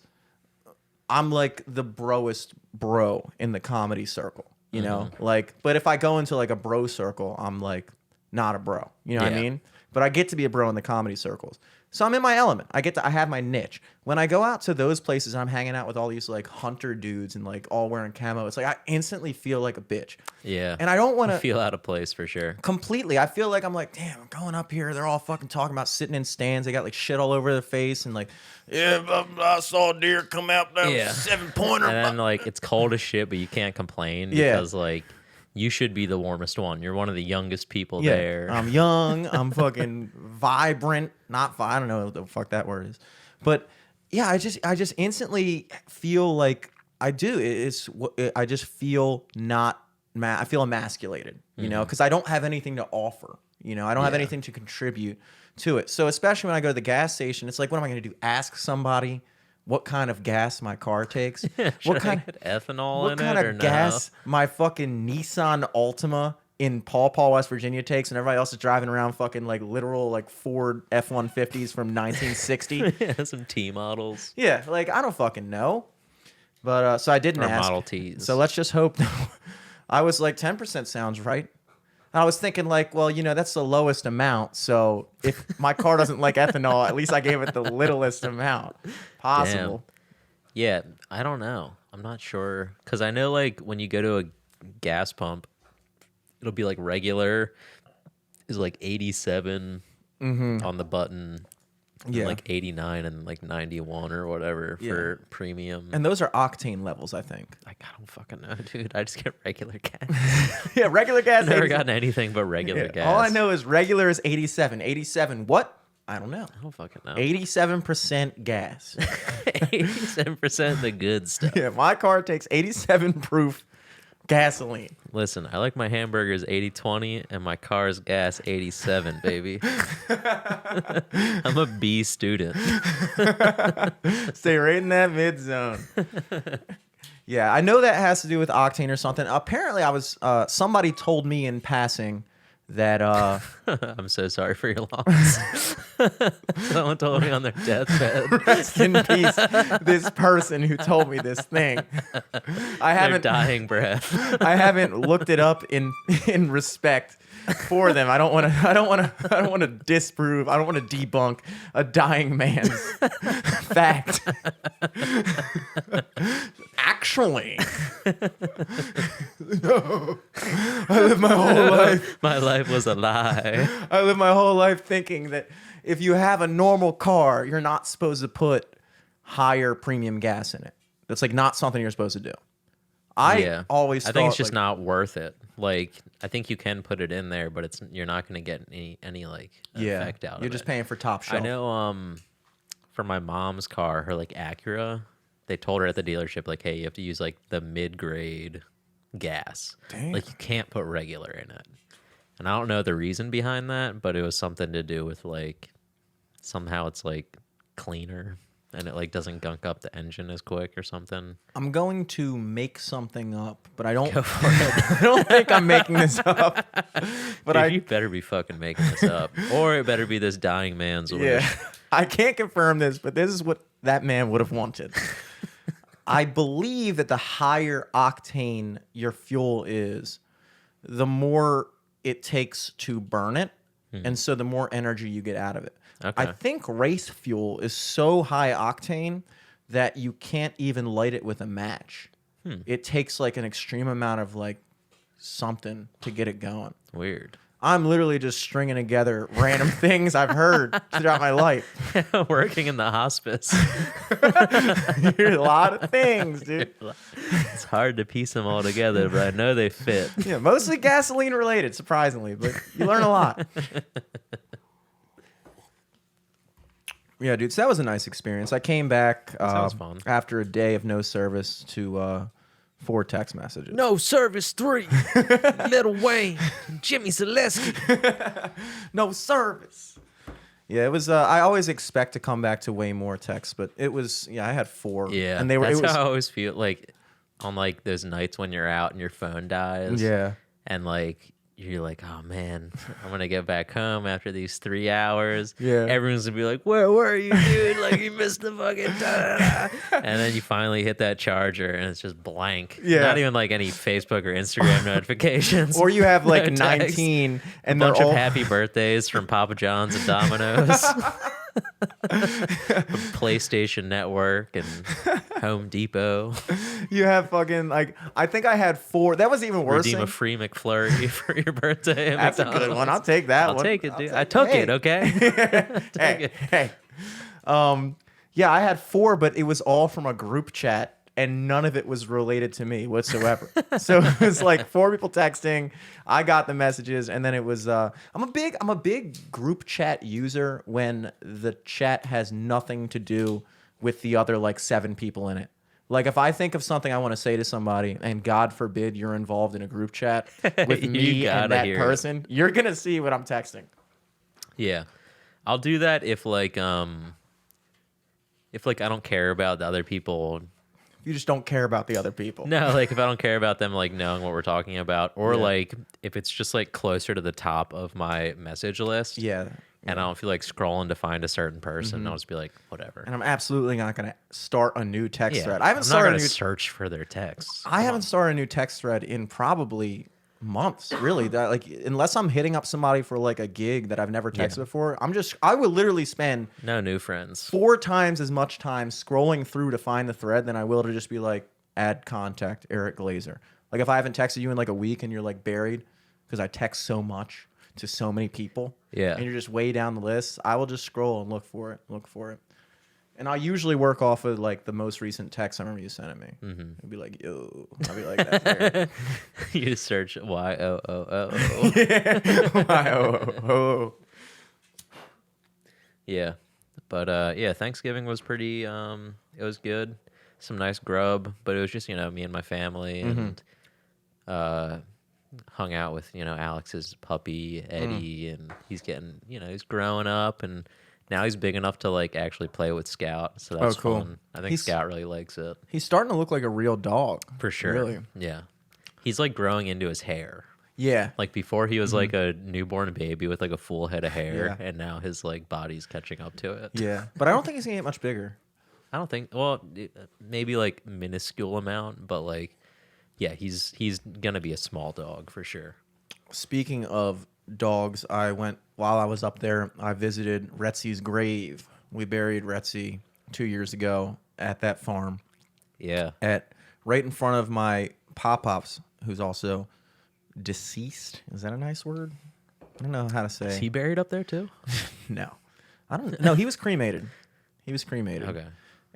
I'm like the broest bro in the comedy circle, you know? Like, but if I go into like a bro circle, I'm like not a bro. You know what I
Yeah.
mean? But I get to be a bro in the comedy circles. So I'm in my element. I have my niche. When I go out to those places, I'm hanging out with all these like hunter dudes and like all wearing camo. It's like I instantly feel like a bitch.
Yeah.
And I don't want to
feel out of place for sure.
completely. I feel like I'm like, damn, I'm going up here. They're all fucking talking about sitting in stands. They got like shit all over their face and like, yeah, I saw a deer come out there with a 7-pointer.
And then like it's cold as shit, but you can't complain
Yeah.
because like you should be the warmest one. You're one of the youngest people
Yeah,
there.
I'm young. I'm fucking vibrant. I don't know what the fuck that word is, but yeah, I just instantly feel like I do. I just feel I feel emasculated, you know, because I don't have anything to offer. You know, I don't have
Yeah.
anything to contribute to it. So especially when I go to the gas station, it's like, what am I going to do? Ask somebody what kind of gas my car takes?
Should I get ethanol
What
in
kind
it or
of gas my fucking Nissan Altima in Paw Paw, West Virginia takes, and everybody else is driving around fucking like literal like Ford F-150s from 1960?
no? Yeah, some T models
Yeah, like I don't fucking know. But so I didn't
or
ask.
Model Ts.
So let's just hope. I was like 10% sounds right. And I was thinking like, well, you know, that's the lowest amount. So if my car doesn't like ethanol, at least I gave it the littlest amount possible.
Yeah, I don't know. I'm not sure because I know like when you go to a gas pump, it'll be like regular is like 87 on the button,
Yeah.
like 89 and like 91 or whatever for premium.
And those are octane levels, I think.
Like, I don't fucking know, dude. I just get regular gas.
Yeah, regular gas.
I've never gotten anything but regular gas.
All I know is regular is 87. 87 what? I don't know.
I don't fucking know.
87% gas.
87% the good stuff.
Yeah, my car takes 87 proof gasoline.
Listen, I like my hamburgers 80-20 and my car's gas 87, baby. I'm a B student.
Stay right in that mid zone. Yeah, I know that has to do with octane or something. Apparently, I was somebody told me in passing that
I'm so sorry for your loss. Someone told me on their deathbed.
rest in peace, this person who told me this thing. I
Their
haven't
dying breath.
I haven't looked it up in respect for them. I don't want to disprove. I don't want to debunk a dying man's fact. Actually, no. I lived my whole life.
My life was a lie.
I lived my whole life thinking that if you have a normal car, you're not supposed to put higher premium gas in it. That's like not something you're supposed to do. I always
I think it's
thought,
just not worth it. Like, I think you can put it in there, but you're not going to get any like effect out of it.
You're just paying for top shelf.
I know for my mom's car, her like Acura, they told her at the dealership like, hey, you have to use like the mid-grade gas.
Damn.
Like, you can't put regular in it. And I don't know the reason behind that, but it was something to do with like somehow it's like cleaner and it like doesn't gunk up the engine as quick or something.
I'm going to make something up, but I don't. I don't think I'm making this up. But
Dude, you better be fucking making this up, or it better be this dying man's wish.
yeah, I can't confirm this, but this is what that man would have wanted. I believe that the higher octane your fuel is, the more it takes to burn it, and so the more energy you get out of it.
Okay.
I think race fuel is so high octane that you can't even light it with a match. It takes like an extreme amount of like something to get it going.
Weird.
I'm literally just stringing together random things I've heard throughout my life.
Working in the hospice.
You hear a lot of things, dude.
It's hard to piece them all together, but I know they fit.
Yeah, mostly gasoline related, surprisingly, but you learn a lot. Yeah, dude. So that was a nice experience. I came back
sounds fun.
after a day of no service to 4 text messages.
No service 3. Lil Wayne, Jimmy Zaleski.
No service. Yeah, it was. I always expect to come back to way more texts, but it was. Yeah, I had 4.
Yeah,
and they were.
That's
it was,
how I always feel like on like those nights when you're out and your phone dies.
Yeah.
And like you're like, oh man, I'm gonna get back home after these 3 hours.
Yeah.
Everyone's gonna be like, where were you, dude? Like you missed the fucking da-da-da. And then you finally hit that charger and it's just blank.
Yeah.
Not even like any Facebook or Instagram notifications.
Or you have like
No text.
19 and
a bunch
they're all
of happy birthdays from Papa John's and Domino's. PlayStation Network and Home Depot.
You have fucking like I think I had 4. That was even worse.
Redeem a free McFlurry for your birthday. At
That's a
McDonald's.
good one. I'll take that
I'll
one.
take it, dude. I
take
took
hey.
it, okay?
Hey. Yeah, I had 4, but it was all from a group chat and none of it was related to me whatsoever. So it was like 4 people texting. I got the messages, and then it was. I'm a big group chat user when the chat has nothing to do with the other like 7 people in it. Like if I think of something I want to say to somebody, and God forbid you're involved in a group chat with
You
me
gotta
and that
hear it.
person, you're gonna see what I'm texting.
Yeah. I'll do that if like I don't care about the other people.
You just don't care about the other people.
No, like if I don't care about them like knowing what we're talking about, or
Yeah.
like if it's just like closer to the top of my message list.
Yeah.
And I don't feel like scrolling to find a certain person. I'll just be like, whatever.
And I'm absolutely not going to start a new text
Yeah,
thread. I haven't
I'm not
started a
gonna
new
search for their texts.
I haven't started a new text thread in probably months, really. That, like unless I'm hitting up somebody for like a gig that I've never texted before, I would literally spend
No new friends.
4 times as much time scrolling through to find the thread than I will to just be like add contact Eric Glazer. Like if I haven't texted you in like a week and you're like buried because I text so much. to so many people.
Yeah.
And you're just way down the list. I will just scroll and look for it. And I usually work off of like the most recent text I remember you sending me. Mm-hmm. I'd be like, yo. I'd be like, that's weird.
You just search Y-O-O-O.
Yeah. Y-O-O-O.
Yeah. But yeah, Thanksgiving was pretty it was good. Some nice grub, but it was just, me and my family and hung out with, Alex's puppy, Eddie, and he's getting, he's growing up and now he's big enough to like actually play with Scout. So that's
cool.
fun. I think Scout really likes it.
He's starting to look like a real dog.
For sure.
Really.
Yeah. He's like growing into his hair.
Yeah.
Like before he was like a newborn baby with like a full head of hair,
Yeah.
and now his like body's catching up to it.
Yeah. But I don't think he's going to get much bigger.
I don't think, well, maybe like minuscule amount, but like, yeah, he's gonna be a small dog for sure.
Speaking of dogs, while I was up there, I visited Retsy's grave. We buried Retsy 2 years ago at that farm.
Yeah.
Right in front of my Pop-Pops, who's also deceased. Is that a nice word? I don't know how to say.
Is he buried up there too?
No. I don't know. He was cremated.
Okay.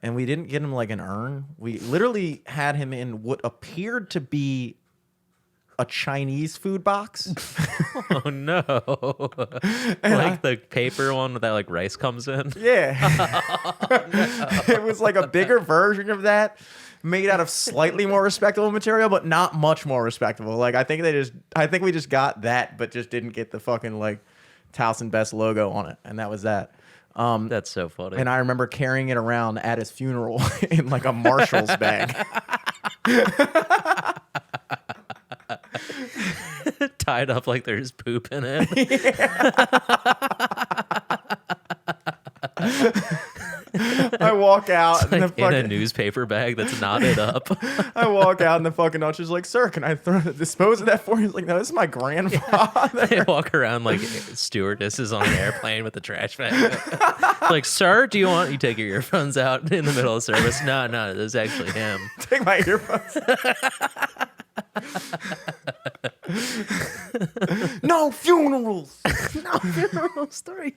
And we didn't get him like an urn. We literally had him in what appeared to be a Chinese food box.
Oh no. Like the paper one that like rice comes in?
Yeah. It was like a bigger version of that, made out of slightly more respectable material, but not much more respectable. Like I think we just got that, but just didn't get the fucking like Towson Best logo on it, and that was that.
That's so funny.
And I remember carrying it around at his funeral in like a Marshall's bag.
Tied up like there's poop in it.
I walk out
Like in a newspaper bag that's knotted up.
I walk out and the fucking usher's like, "Sir, can I dispose of that for you?" He's like, "No, this is my grandfather."
They walk around like stewardesses on an airplane with the trash bag. Like, "Sir, do you take your earphones out in the middle of service?" No, this is actually him.
Take my earphones. No funerals.
No funeral story.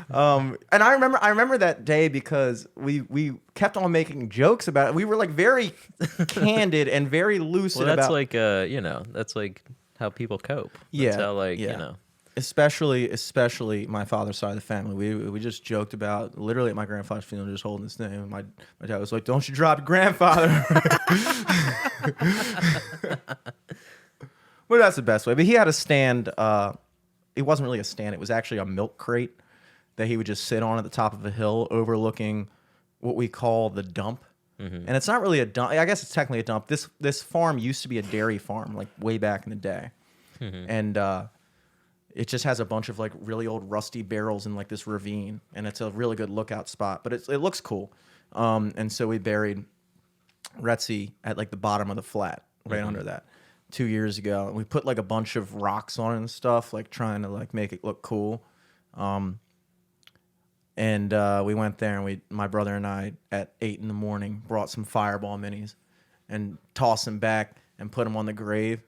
And I remember that day because we kept on making jokes about it. We were like very candid and very lucid
Well, that's
about
like that's like how people cope.
Yeah,
That's how
yeah. Especially my father's side of the family. We just joked about literally at my grandfather's funeral, just holding his name. My dad was like, "Don't you drop your grandfather." Well, that's the best way. But he had a stand. It wasn't really a stand. It was actually a milk crate that he would just sit on at the top of a hill overlooking what we call the dump. Mm-hmm. And it's not really a dump. I guess it's technically a dump. This farm used to be a dairy farm, like way back in the day. Mm-hmm. And it just has a bunch of like really old rusty barrels in like this ravine. And it's a really good lookout spot. But it looks cool. And so we buried Retsy at like the bottom of the flat, right mm-hmm. under that, 2 years ago. And we put like a bunch of rocks on it and stuff, like trying to like make it look cool. And we went there, and my brother and I, at 8 a.m, brought some Fireball minis and tossed them back and put them on the grave.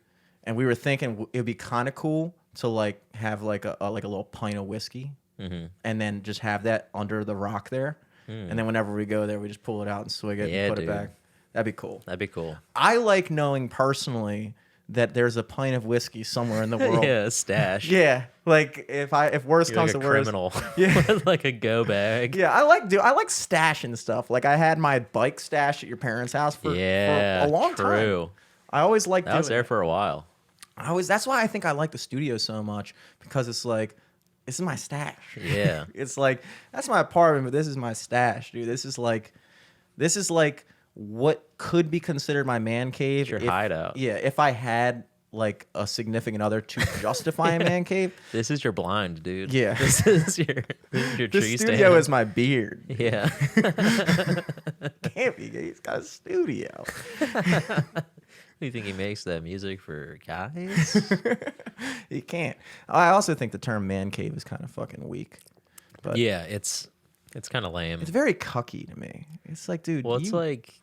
And we were thinking it'd be kind of cool to like have like a little pint of whiskey, mm-hmm. and then just have that under the rock there. Mm. And then whenever we go there, we just pull it out and swig it and put it back. That'd be cool.
That'd be cool.
I like knowing personally that there's a pint of whiskey somewhere in the world.
Yeah, a stash.
Yeah, like if worst
You're
comes
like
to
a
worst,
criminal.
Yeah,
with like a go bag.
Yeah, I like stashing stuff. Like I had my bike stash at your parents' house for a long time. I always liked.
I was there for a while.
That's why I think I like the studio so much, because it's like, this is my stash.
Yeah,
it's like, that's my apartment, but this is my stash, dude. This is like what could be considered my man cave.
Your hideout.
Yeah, if I had like a significant other to justify a man cave.
This is your blind, dude.
Yeah.
This is your tree
the studio
stand.
is my beard.
Yeah.
Can't be. He's got a studio.
Do you think he makes that music for guys?
He can't. I also think the term man cave is kind of fucking weak. But
yeah, it's kind of lame.
It's very cucky to me. It's like, dude.
Well, it's like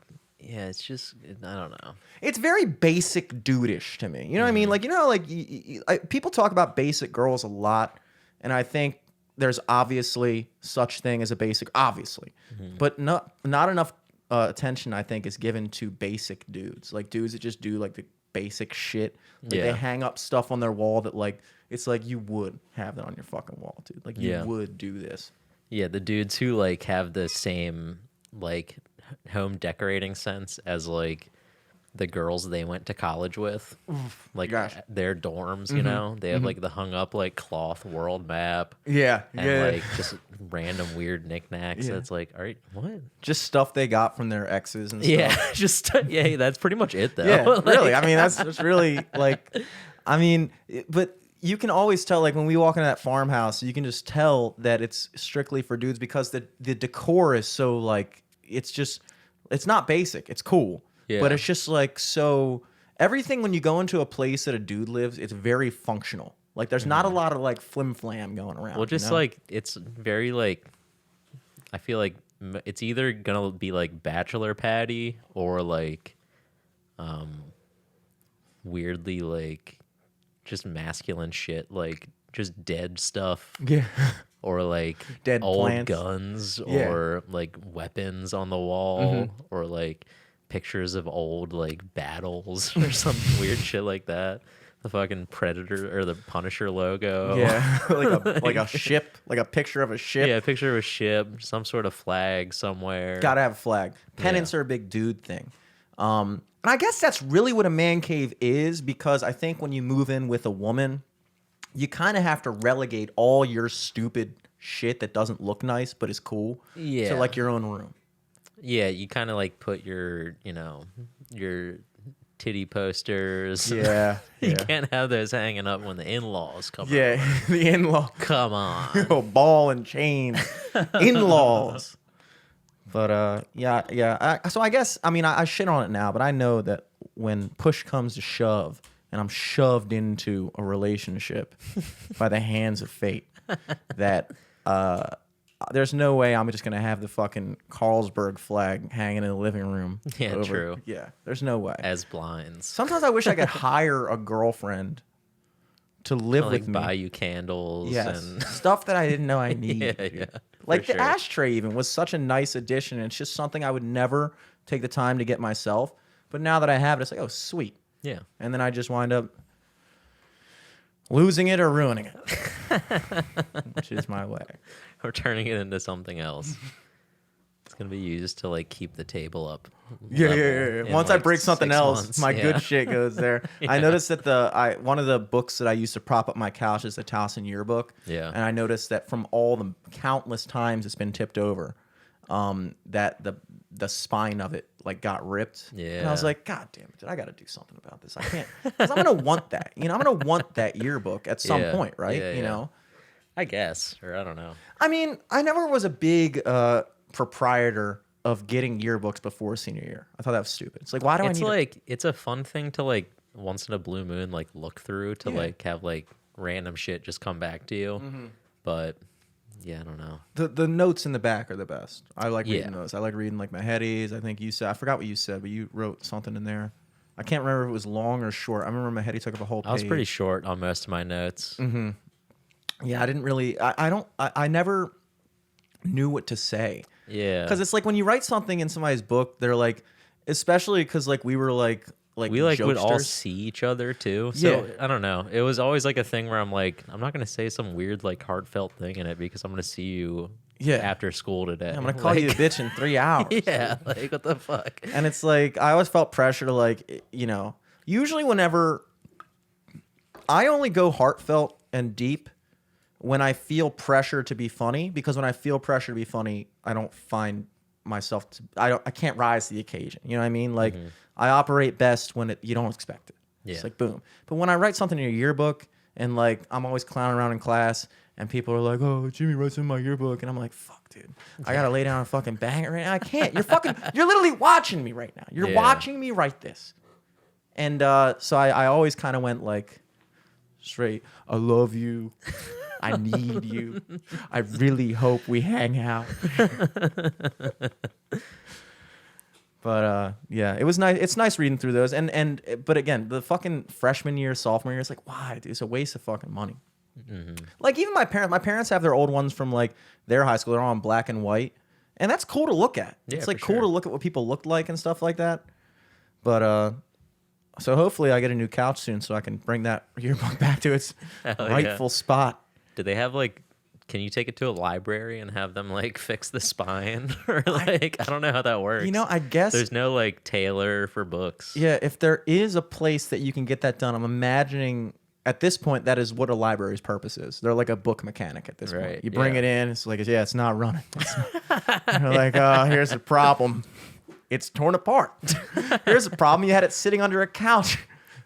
yeah, it's just I don't know.
It's very basic dudish to me. You know what I mean? Like, you know, like people talk about basic girls a lot, and I think there's obviously such thing as a basic, obviously, but not enough attention I think is given to basic dudes, like dudes that just do like the basic shit. Like they hang up stuff on their wall that like it's like you would have that on your fucking wall, dude. Like you would do this.
Yeah, the dudes who like have the same like home decorating sense as like the girls they went to college with, like their dorms, you know, they have like the hung up like cloth world map, and like just random weird knickknacks. That's like, all right, what?
Just stuff they got from their exes and stuff.
Yeah, just that's pretty much it though.
Yeah,
like,
really. I mean, that's really like, I mean, but you can always tell, like when we walk into that farmhouse, you can just tell that it's strictly for dudes because the decor is so like, it's not basic. It's cool. Yeah. But it's just like so everything when you go into a place that a dude lives, it's very functional. Like there's not a lot of like flim flam going around.
Well, just like it's very like I feel like it's either gonna be like bachelor patty or like weirdly like just masculine shit, like just dead stuff.
Yeah.
Or like
dead
old
plants.
Guns or like weapons on the wall or like pictures of old like battles or some weird shit like that. The fucking Predator or the Punisher logo.
Yeah, like a ship, like a picture of a ship.
Yeah, a picture of a ship, some sort of flag somewhere.
Gotta have a flag. Pennants are a big dude thing. And I guess that's really what a man cave is, because I think when you move in with a woman, you kind of have to relegate all your stupid shit that doesn't look nice but is cool to like your own room.
Yeah, you kind of like put your, you know, your titty posters.
Yeah.
You can't have those hanging up when the in-laws come over.
Yeah, the in-law.
Come on.
Ball and chain. In-laws. But, so I guess, I mean, I shit on it now, but I know that when push comes to shove and I'm shoved into a relationship by the hands of fate, that there's no way I'm just going to have the fucking Carlsberg flag hanging in the living room.
Yeah, true.
Yeah, there's no way.
As blinds.
Sometimes I wish I could hire a girlfriend to live with me.
Buy you candles.
Yes.
And
stuff that I didn't know I needed.
Yeah.
Like the ashtray even was such a nice addition. And it's just something I would never take the time to get myself. But now that I have it, it's like, oh, sweet.
Yeah.
And then I just wind up losing it or ruining it, which is my way.
Or turning it into something else. It's going to be used to like keep the table up.
Yeah. Once I break something else, my good shit goes there. I noticed that one of the books that I used to prop up my couch is the Towson yearbook.
Yeah.
And I noticed that from all the countless times it's been tipped over, that the spine of it like got ripped.
Yeah.
And I was like, God damn it, dude, I got to do something about this. I can't, because I'm gonna want that. You know, I'm gonna want that yearbook at some point, right?
Yeah,
you know.
I guess, or I don't know.
I mean, I never was a big proprietor of getting yearbooks before senior year. I thought that was stupid. It's like, why do I need?
It's a fun thing to like once in a blue moon like look through to like have like random shit just come back to you. But yeah, I don't know.
The notes in the back are the best. I like reading those. I like reading like Mahedy's. I think you said, I forgot what you said, but you wrote something in there. I can't remember if it was long or short. I remember Mahedy took up a whole page.
I was pretty short on most of my notes.
Yeah, I didn't really. I never knew what to say.
Yeah,
because it's like when you write something in somebody's book, they're like, especially because like we were like
we like would all see each other too. So I don't know. It was always like a thing where I'm like, I'm not gonna say some weird like heartfelt thing in it because I'm gonna see you after school today.
I'm gonna call you a bitch in 3 hours.
Yeah, like what the fuck?
And it's like I always felt pressure to like, you know, usually whenever I only go heartfelt and deep when I feel pressure to be funny, because when I feel pressure to be funny, I don't find myself I can't rise to the occasion. You know what I mean? Like I operate best when you don't expect it.
Yeah.
It's like boom. But when I write something in a yearbook and like I'm always clowning around in class and people are like, "Oh, Jimmy writes in my yearbook," and I'm like, "Fuck, dude, I gotta lay down and fucking bang it right now. I can't. You're literally watching me right now. You're watching me write this." And so I always kind of went like straight. I love you. I need you. I really hope we hang out. But yeah, it was nice. It's nice reading through those. But again, the fucking freshman year, sophomore year, it's like, why, dude? It's a waste of fucking money. Mm-hmm. Like even my parents have their old ones from like their high school. They're all in black and white, and that's cool to look at.
Yeah,
it's like
for
cool
sure.
to look at what people looked like and stuff like that. But so hopefully I get a new couch soon so I can bring that yearbook back to its rightful spot.
Do they have like? Can you take it to a library and have them like fix the spine or like I don't know how that works.
You know, I guess
there's no like tailor for books.
Yeah, if there is a place that you can get that done, I'm imagining at this point that is what a library's purpose is. They're like a book mechanic at this point. You bring it in, it's like, yeah, it's not running. They're like, oh, here's the problem. It's torn apart. Here's the problem. You had it sitting under a couch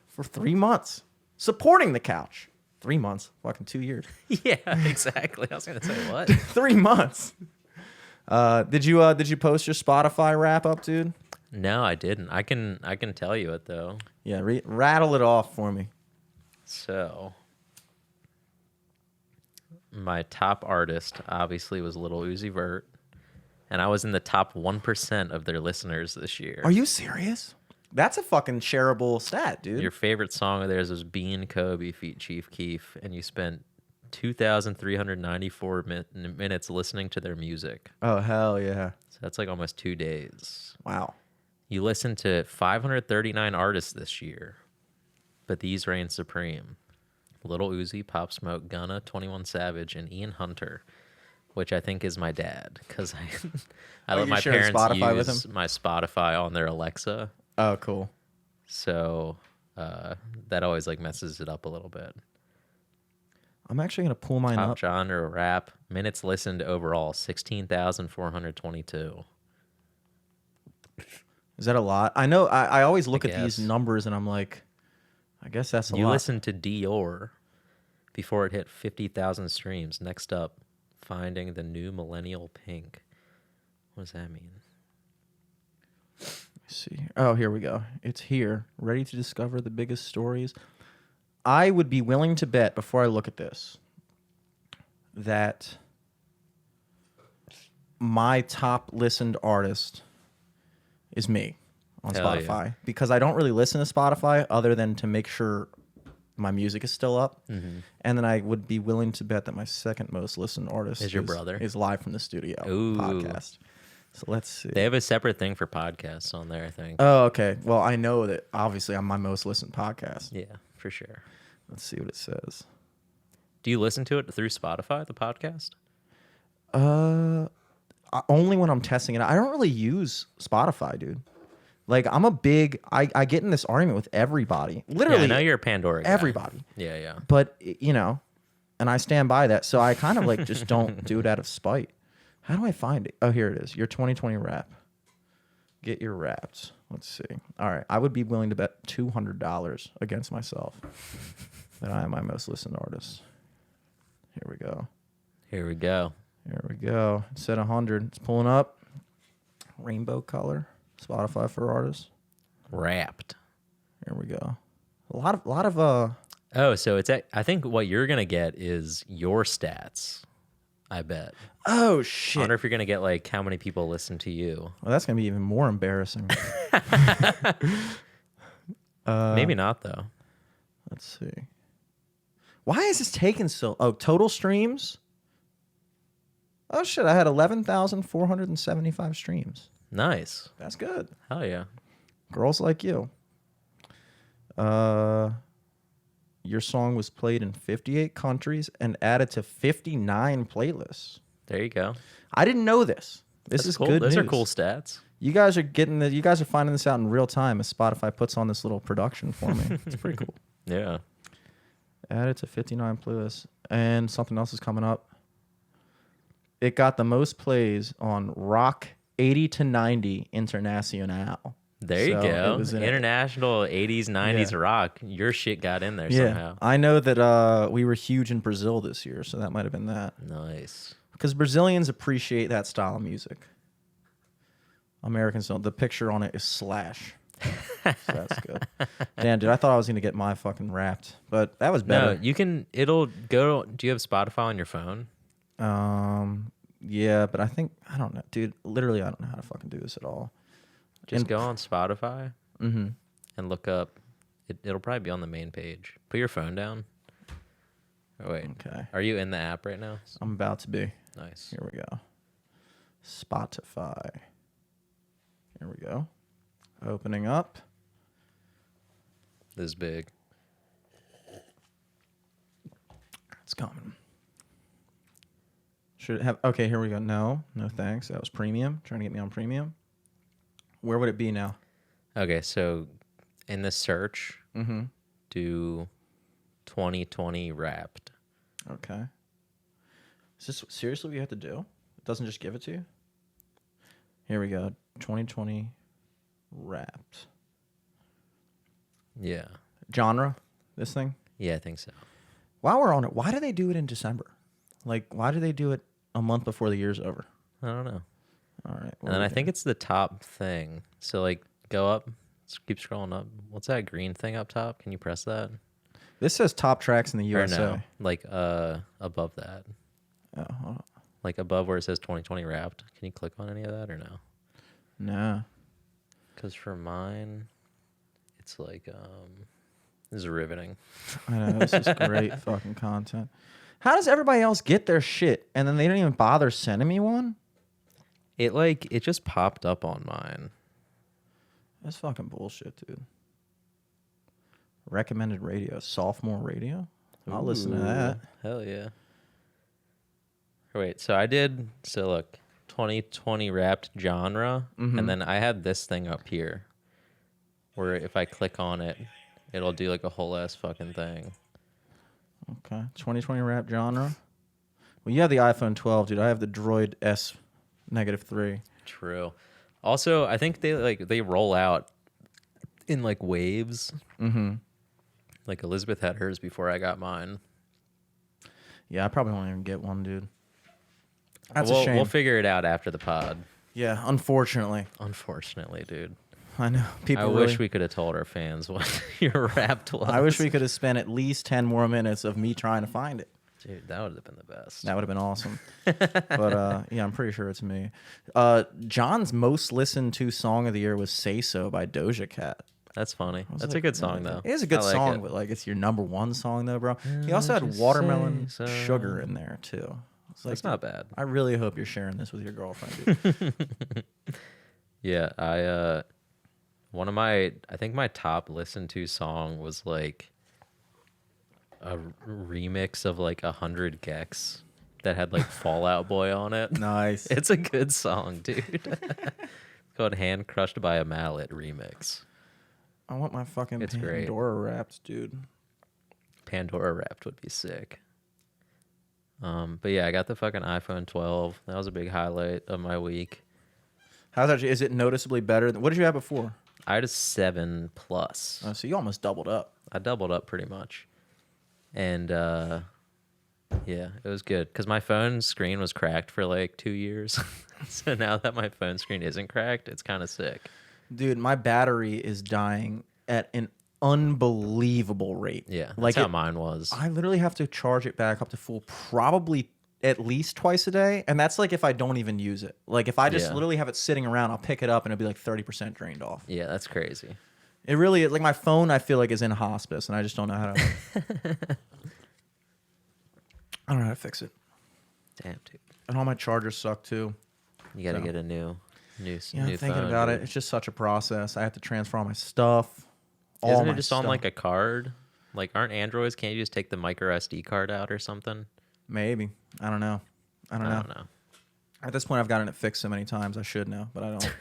for 3 months, supporting the couch. 3 months, fucking 2 years.
Yeah, exactly. I was gonna say what?
3 months. Did you post your Spotify wrap up, dude?
No, I didn't. I can tell you it though.
Yeah, rattle it off for me.
So, my top artist obviously was Lil Uzi Vert, and I was in the top 1% of their listeners this year.
Are you serious? That's a fucking shareable stat, dude.
Your favorite song of theirs was Bean Kobe feat Chief Keef, and you spent 2,394 minutes listening to their music.
Oh, hell yeah.
So that's like almost 2 days.
Wow.
You listened to 539 artists this year, but these reign supreme. Lil Uzi, Pop Smoke, Gunna, 21 Savage, and Ian Hunter, which I think is my dad, because I let my parents
Spotify
use
with him?
my Spotify on their Alexa.
Oh, cool.
So that always like messes it up a little bit.
I'm actually going to pull mine
Top
up.
genre rap, minutes listened overall, 16,422.
Is that a lot? I know I always look
I
at these
guess.
numbers and I'm like, I guess that's a
You
lot.
listened to Dior before it hit 50,000 streams. Next up, Finding the New Millennial Pink. What does that mean?
Let's see. Oh, here we go. It's here. Ready to discover the biggest stories. I would be willing to bet before I look at this that my top listened artist is me on
Hell
Spotify
yeah.
because I don't really listen to Spotify other than to make sure my music is still up.
Mm-hmm.
And then I would be willing to bet that my second most listened artist
Is your brother?
Is Live from the Studio
Ooh.
podcast. So let's see.
They have a separate thing for podcasts on there, I think.
Oh, okay. Well, I know that obviously I'm my most listened podcast.
Yeah, for sure.
Let's see what it says.
Do you listen to it through Spotify, the podcast?
Only when I'm testing it. I don't really use Spotify, dude. Like I'm a big. I get in this argument with everybody. Literally,
Yeah, I know you're a Pandora guy.
everybody.
Yeah, yeah.
But you know, and I stand by that. So I kind of like just don't do it out of spite. How do I find it? Oh, here it is. Your 2020 rap. Get your raps. Let's see. All right, I would be willing to bet $200 against myself that I am my most listened artist. Here we go.
Here we go.
Here we go. It said 100. It's pulling up. Rainbow color. Spotify for artists.
Wrapped.
Here we go. A lot of
Oh, so it's I think what you're gonna get is your stats. I bet.
Oh
I
shit.
wonder if you're gonna get like how many people listen to you.
Well, that's gonna be even more embarrassing.
Maybe not though.
Let's see. Why is this taking so? Oh, total streams. Oh shit! I had 11,475 streams.
Nice.
That's good.
Hell yeah.
Girls like you. Your song was played in 58 countries and added to 59 playlists.
There you go.
I didn't know this. This
That's
is
cool.
good
Those
news.
are cool stats.
You guys are getting the. You guys are finding this out in real time as Spotify puts on this little production for me. It's pretty cool.
Yeah.
Added to 59 playlists, and something else is coming up. It got the most plays on Rock 80 to 90 International.
There you
So
go.
it was in it.
International 80s, 90s
Yeah.
rock. Your shit got in there
Yeah,
somehow.
I know that we were huge in Brazil this year, so that might have been that.
Nice.
Because Brazilians appreciate that style of music. Americans don't. The picture on it is Slash. So that's good. Damn, dude, I thought I was going to get my fucking Wrapped, but that was better.
No, you can, it'll go, do you have Spotify on your phone?
Yeah, but I don't know, dude. Literally, I don't know how to fucking do this at all.
Just go on Spotify and look up. It'll probably be on the main page. Put your phone down. Oh, wait.
Okay.
Are you in the app right now?
I'm about to be.
Nice.
Here we go. Spotify. Here we go. Opening up.
This is big.
It's coming. Should it have... Okay, here we go. No thanks. That was premium. Trying to get me on premium. Where would it be now?
Okay, so in the search, do 2020 Wrapped.
Okay. Is this seriously what you have to do? It doesn't just give it to you? Here we go. 2020 Wrapped.
Yeah.
Genre? This thing?
Yeah, I think so.
While we're on it, why do they do it in December? Like, why do they do it a month before the year's over?
I don't know.
All right.
And then I think it's the top thing. So, like, go up, keep scrolling up. What's that green thing up top? Can you press that?
This says top tracks in the USA.
Or no, like above that.
Oh, hold on.
Like above where it says 2020 Wrapped. Can you click on any of that or no?
No.
Because for mine, it's like, this is riveting.
I know. This is great fucking content. How does everybody else get their shit and then they don't even bother sending me one?
It just popped up on mine.
That's fucking bullshit, dude. Recommended radio. Sophomore radio? I'll listen to that.
Hell yeah. Wait, so look, 2020 Wrapped genre, and then I had this thing up here where if I click on it, it'll do like a whole ass fucking thing.
Okay. 2020 Wrapped genre. Well, you have the iPhone 12, dude. I have the Droid S -3.
True. Also, I think they roll out in like waves. Like Elizabeth had hers before I got mine.
Yeah, I probably won't even get one, dude. That's a shame.
We'll figure it out after the pod.
Yeah, unfortunately.
Unfortunately, dude.
I know.
I wish we could have told our fans what your Wrapped was.
I wish we could have spent at least 10 more minutes of me trying to find it.
Dude, that would have been the best.
That would have been awesome. But yeah, I'm pretty sure it's me. John's most listened to song of the year was Say So by Doja Cat.
That's funny. That's a good song, though.
It is a good song, but like it's your #1 song, though, bro. He also had Watermelon Sugar in there, too.
That's not bad.
I really hope you're sharing this with your girlfriend, dude.
Yeah, I think my top listened to song was like a remix of like 100 Gex that had like Fallout Boy on it.
Nice.
It's a good song, dude. It's called Hand Crushed by a Mallet remix.
I want my fucking
It's great.
Pandora Wrapped, dude.
Pandora Wrapped would be sick. But yeah, I got the fucking iPhone 12. That was a big highlight of my week.
How's that? Is it noticeably better? What did you have before?
I had a 7 Plus.
Oh, so you almost doubled up.
I doubled up pretty much. And yeah, it was good because my phone screen was cracked for like 2 years. So now that my phone screen isn't cracked, it's kind of sick.
Dude, my battery is dying at an unbelievable rate.
Yeah, that's
like
how mine was.
I literally have to charge it back up to full probably at least twice a day. And that's like if I don't even use it. Like if I just literally have it sitting around, I'll pick it up and it'll be like 30% drained off.
Yeah, that's crazy.
It really is. Like my phone, I feel like is in hospice and I just don't know how to. I don't know how to fix it.
Damn, dude.
And all my chargers suck too.
You got to get a new
Yeah,
new
I'm thinking
phone,
about
dude.
it. It's just such a process. I have to transfer all my stuff.
Isn't it just on like a card? Like, aren't Androids? Can't you just take the micro SD card out or something?
Maybe. I don't know. I don't know.
know.
At this point, I've gotten it fixed so many times. I should know, but I don't.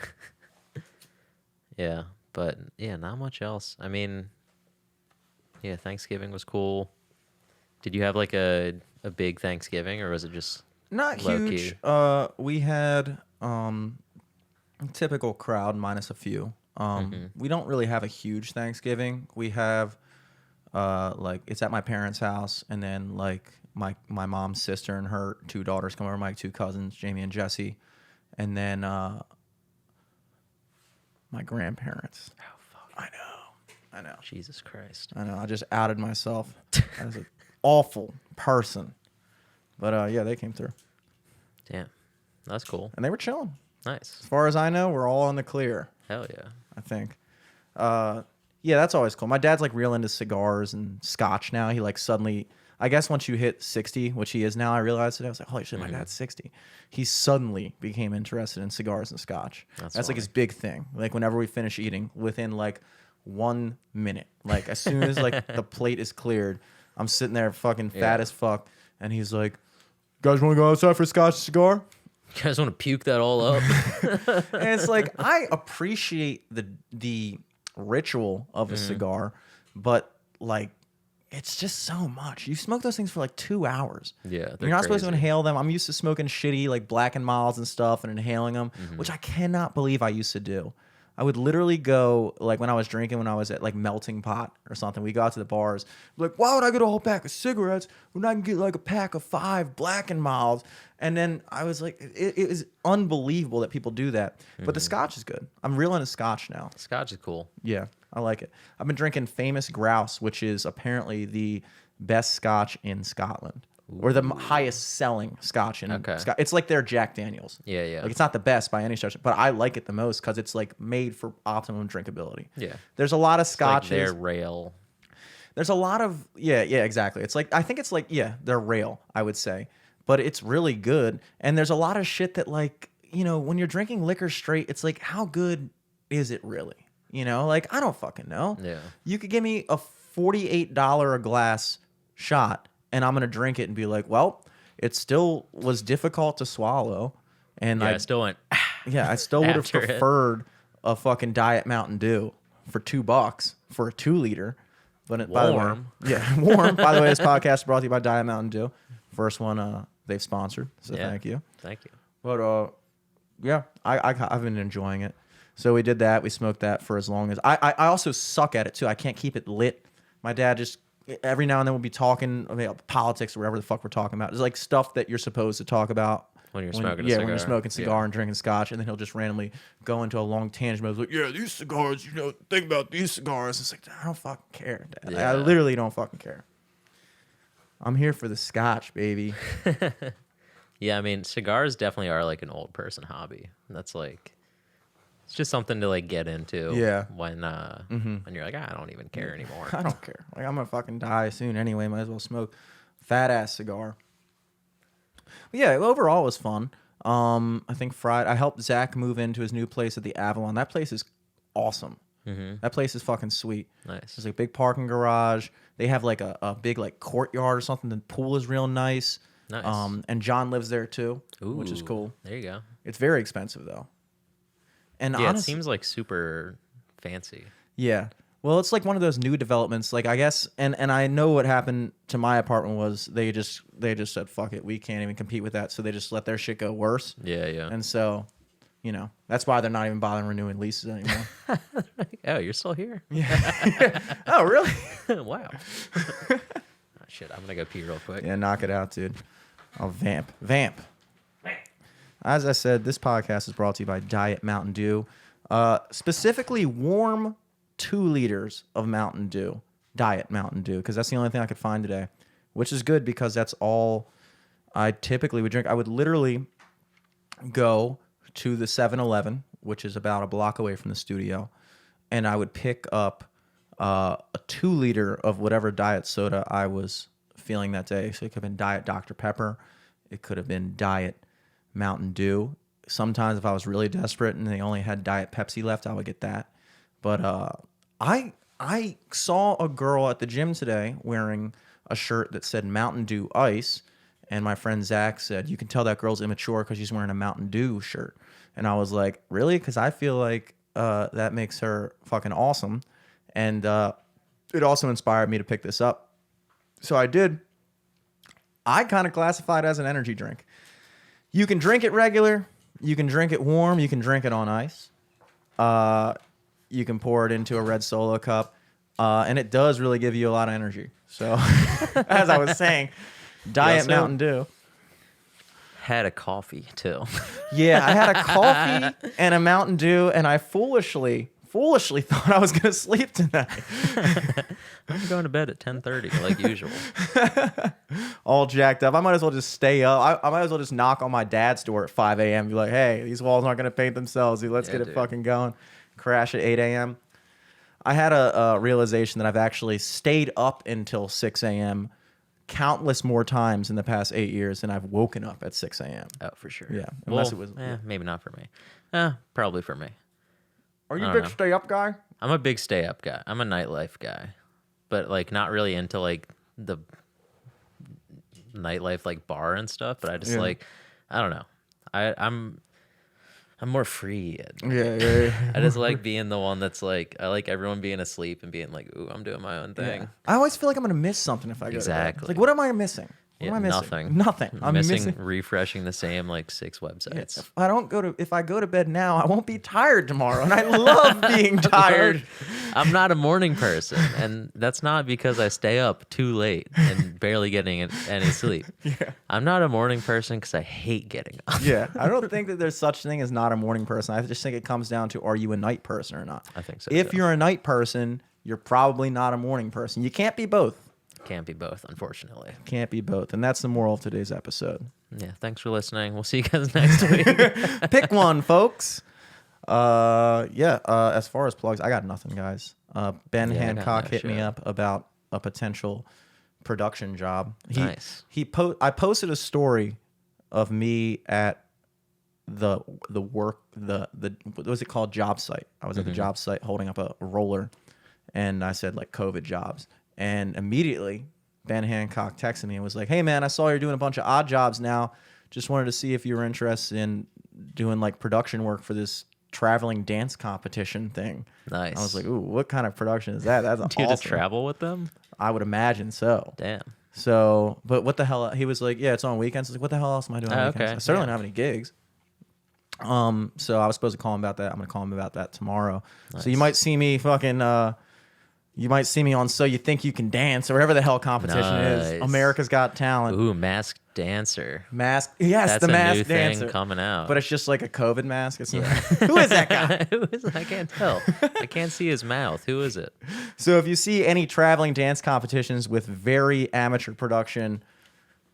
Yeah, but yeah, not much else. I mean, yeah, Thanksgiving was cool. Did you have like a big Thanksgiving, or was it just
Not
low-key?
huge. We had typical crowd minus a few. We don't really have a huge Thanksgiving. We have like it's at my parents' house, and then like my mom's sister and her 2 daughters come over, my 2 cousins, Jamie and Jesse, and then my grandparents.
Oh fuck!
I know.
Jesus Christ!
I know. I just outed myself as an awful person, but yeah, they came through.
Damn, that's cool.
And they were chilling.
Nice.
As far as I know, we're all in the clear.
Hell yeah.
I think. Yeah, that's always cool. My dad's like real into cigars and scotch now. He like suddenly, I guess once you hit 60, which he is now, I realized it. I was like, holy shit, my dad's 60. He suddenly became interested in cigars and scotch. That's like his big thing. Like whenever we finish eating, within like 1 minute, like as soon as like the plate is cleared, I'm sitting there fucking fat as fuck. And he's like, guys want to go outside for a scotch cigar?
You guys want to puke that all up?
And it's like, I appreciate the ritual of a cigar, but like, it's just so much. You smoke those things for like 2 hours.
Yeah,
you're not supposed to inhale them. I'm used to smoking shitty like Black and Milds and stuff and inhaling them, which I cannot believe I used to do. I would literally go, like when I was drinking, when I was at like Melting Pot or something, we go out to the bars, like, why would I get a whole pack of cigarettes when I can get like a pack of 5 Black and Milds? And then I was like, it was unbelievable that people do that. But the scotch is good. I'm real into scotch now.
Scotch is cool.
Yeah, I like it. I've been drinking Famous Grouse, which is apparently the best scotch in Scotland. Or the highest selling scotch in Scotland. It's like their Jack Daniels.
Yeah, yeah.
Like it's not the best by any stretch, but I like it the most because it's like made for optimum drinkability.
Yeah.
There's a lot of scotches.
Like their rail.
There's a lot of yeah, exactly. It's like I think it's like their rail, I would say, but it's really good. And there's a lot of shit that like when you're drinking liquor straight, it's like how good is it really? Like I don't fucking know.
Yeah.
You could give me a $48 a glass shot. And I'm gonna drink it and be like, well, it still was difficult to swallow, and
I still went.
Yeah, I still would have
after it.
preferred a fucking Diet Mountain Dew for $2 for a 2-liter. But by the way,
Warm.
yeah, warm. By the way, this podcast is brought to you by Diet Mountain Dew. First one they've sponsored, so thank you.
Thank you.
But yeah, I've been enjoying it. So we did that. We smoked that for as long as I also suck at it too. I can't keep it lit. My dad just. Every now and then we'll be talking about politics or whatever the fuck we're talking about. It's like stuff that you're supposed to talk about
when you're smoking a cigar.
when you're smoking cigar and drinking scotch, and then he'll just randomly go into a long tangent. He's like, yeah, these cigars, think about these cigars. It's like, I don't fucking care, Dad.
Yeah.
I literally don't fucking care. I'm here for the scotch, baby.
Yeah, I mean, cigars definitely are like an old person hobby. That's like... It's just something to like get into.
Yeah.
When you're like, I don't even care anymore.
I don't care. Like I'm gonna fucking die soon anyway. Might as well smoke fat ass cigar. But yeah, overall it was fun. I think I helped Zach move into his new place at the Avalon. That place is awesome. That place is fucking sweet.
Nice.
There's like a big parking garage. They have like a big like courtyard or something. The pool is real nice.
Nice.
And John lives there too, which is cool.
There you go.
It's very expensive though. And
yeah,
honestly,
it seems like super fancy.
yeah. Well, it's like one of those new developments. Like I guess, and I know what happened to my apartment was they just said fuck it, we can't even compete with that, so they just let their shit go worse.
Yeah, yeah.
And so, that's why they're not even bothering renewing leases anymore.
Oh, you're still here?
Yeah. Oh, really?
Wow. Oh, shit, I'm gonna go pee real quick.
Yeah, knock it out, dude. I'll vamp. As I said, this podcast is brought to you by Diet Mountain Dew. Specifically, warm 2 liters of Mountain Dew. Diet Mountain Dew, because that's the only thing I could find today. Which is good, because that's all I typically would drink. I would literally go to the 7-Eleven, which is about a block away from the studio, and I would pick up a 2-liter of whatever diet soda I was feeling that day. So it could have been Diet Dr. Pepper. It could have been Diet Mountain Dew. Sometimes if I was really desperate and they only had Diet Pepsi left, I would get that. But I saw a girl at the gym today wearing a shirt that said Mountain Dew Ice, and my friend Zach said, you can tell that girl's immature because she's wearing a Mountain Dew shirt. And I was like, really? Because I feel like that makes her fucking awesome. And it also inspired me to pick this up. So I did. I kind of classify it as an energy drink. You can drink it regular. You can drink it warm. You can drink it on ice. You can pour it into a red Solo cup. And it does really give you a lot of energy. So, as I was saying, Diet Mountain Dew.
Had a coffee, too.
Yeah, I had a coffee and a Mountain Dew, and I foolishly foolishly thought I was going to sleep tonight.
I'm going to bed at 10:30 like usual.
All jacked up. I might as well just stay up. I might as well just knock on my dad's door at 5 a.m. and be like, hey, these walls aren't going to paint themselves. Let's get it fucking going. Crash at 8 a.m. I had a realization that I've actually stayed up until 6 a.m. countless more times in the past 8 years than I've woken up at 6 a.m.
Oh, for sure.
Yeah. Unless it was.
Maybe not for me. Probably for me.
Are you a big stay up guy?
I'm a big stay up guy. I'm a nightlife guy, but like not really into like the nightlife like bar and stuff. But I just like, I don't know. I'm more free.
Yeah.
I just like being the one that's like, I like everyone being asleep and being like, ooh, I'm doing my own thing.
Yeah. I always feel like I'm going to miss something if I go to bed. Like, what am I missing? What am I missing?
Nothing.
I'm
missing refreshing the same like 6 websites.
Yeah. If I go to bed now, I won't be tired tomorrow. And I love being tired.
I'm not a morning person. And that's not because I stay up too late and barely getting any sleep.
Yeah.
I'm not a morning person because I hate getting up.
Yeah. I don't think that there's such thing as not a morning person. I just think it comes down to, are you a night person or not?
I think so.
If you're a night person, you're probably not a morning person. You can't be both.
Can't be both, unfortunately.
Can't be both. And that's the moral of today's episode.
Yeah, thanks for listening. We'll see you guys next week.
Pick one, folks. As far as plugs, I got nothing, guys. Ben Hancock hit me up about a potential production job.
Nice.
I posted a story of me at the what was it called? Job site. I was at the job site holding up a roller, and I said like COVID jobs. And immediately, Ben Hancock texted me and was like, hey, man, I saw you're doing a bunch of odd jobs now. Just wanted to see if you were interested in doing like production work for this traveling dance competition thing.
Nice.
I was like, ooh, what kind of production is that? That's awesome.
Do you just travel with them?
I would imagine so.
Damn.
So, but what the hell? He was like, yeah, it's on weekends. I was like, what the hell else am I doing on weekends?
Okay.
I certainly don't have any gigs. So I was supposed to call him about that. I'm going to call him about that tomorrow. Nice. So you might see me fucking... you might see me on So You Think You Can Dance or whatever the hell competition is. America's Got Talent.
Ooh, Masked Dancer.
Yes,
that's
the Masked
new
Dancer
thing coming out.
But it's just like a COVID mask. It's who is that guy?
Who is it? I can't tell. I can't see his mouth. Who is it?
So if you see any traveling dance competitions with very amateur production,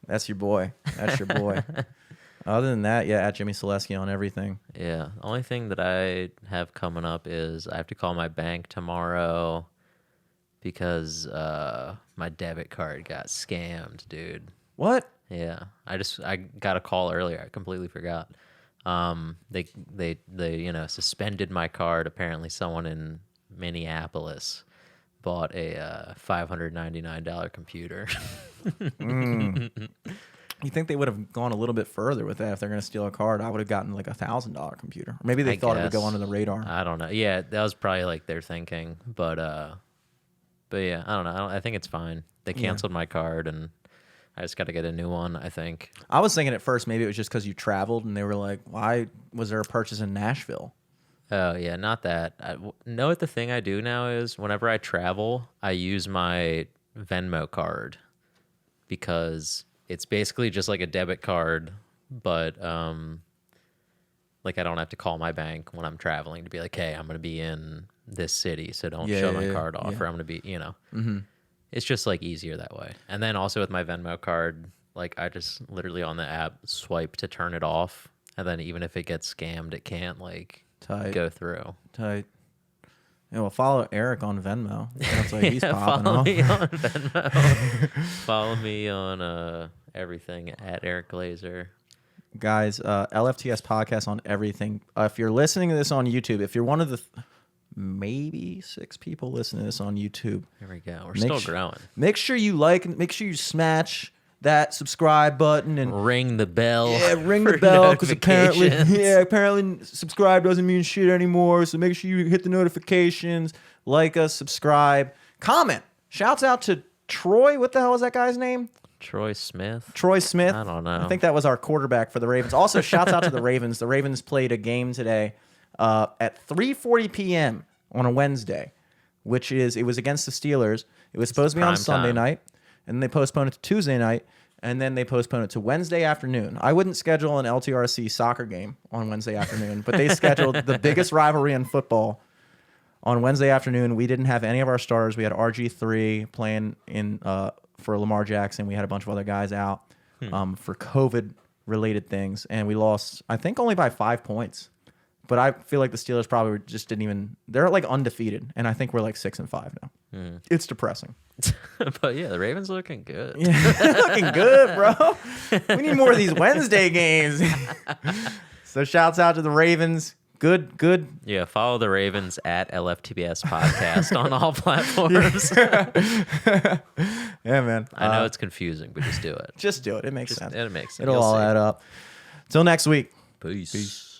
that's your boy. That's your boy. Other than that, yeah, at Jimmy Selesky on everything.
Yeah. The only thing that I have coming up is I have to call my bank tomorrow because my debit card got scammed, dude.
What?
Yeah. I got a call earlier. I completely forgot. They suspended my card. Apparently someone in Minneapolis bought a $599 computer.
You think they would have gone a little bit further with that if they're going to steal a card? I would have gotten like $1,000 computer. Or maybe they thought it would go under the radar.
I don't know. Yeah, that was probably like their thinking. But yeah, I don't know. I think it's fine. They canceled my card, and I just got to get a new one, I think.
I was thinking at first maybe it was just because you traveled, and they were like, why was there a purchase in Nashville?
Oh, yeah, not that. Know what the thing I do now is whenever I travel, I use my Venmo card because it's basically just like a debit card, but like I don't have to call my bank when I'm traveling to be like, hey, I'm going to be in this city, so don't show my card off, or I'm going to be, It's just like easier that way. And then also with my Venmo card, like I just literally on the app swipe to turn it off, and then even if it gets scammed, it can't like go through.
Tight. Yeah, well, follow Eric on Venmo. That's like he's popping
follow
off.
me on Venmo. Follow me on everything at Eric Glazer.
Guys, LFTS podcast on everything. If you're listening to this on YouTube, if you're one of the maybe 6 people listening to this on YouTube,
here we go. We're still growing.
Make sure you like, make sure you smash that subscribe button and
ring the bell.
Yeah, ring the bell because apparently subscribe doesn't mean shit anymore. So make sure you hit the notifications, like us, subscribe, comment. Shouts out to Troy. What the hell is that guy's name?
Troy Smith.
Troy Smith.
I don't know.
I think that was our quarterback for the Ravens. Also, shouts out to the Ravens. The Ravens played a game today at 3:40 p.m. on a Wednesday, it was against the Steelers. It was supposed to be on Sunday night, and then they postponed it to Tuesday night, and then they postponed it to Wednesday afternoon. I wouldn't schedule an LTRC soccer game on Wednesday afternoon, but they scheduled the biggest rivalry in football On Wednesday afternoon, we didn't have any of our starters. We had RG3 playing in for Lamar Jackson. We had a bunch of other guys out for COVID-related things, and we lost, I think, only by 5 points. But I feel like the Steelers probably just didn't even. They're like undefeated, and I think we're like 6-5 now. It's depressing.
But yeah, the Ravens looking good.
Yeah, looking good, bro. We need more of these Wednesday games. So shouts out to the Ravens. Good.
Yeah, follow the Ravens at LFTBS podcast on all platforms.
Yeah, man.
I know it's confusing, but just do it.
Just do it. It makes sense.
It makes sense.
It'll all add up. Till next week.
Peace.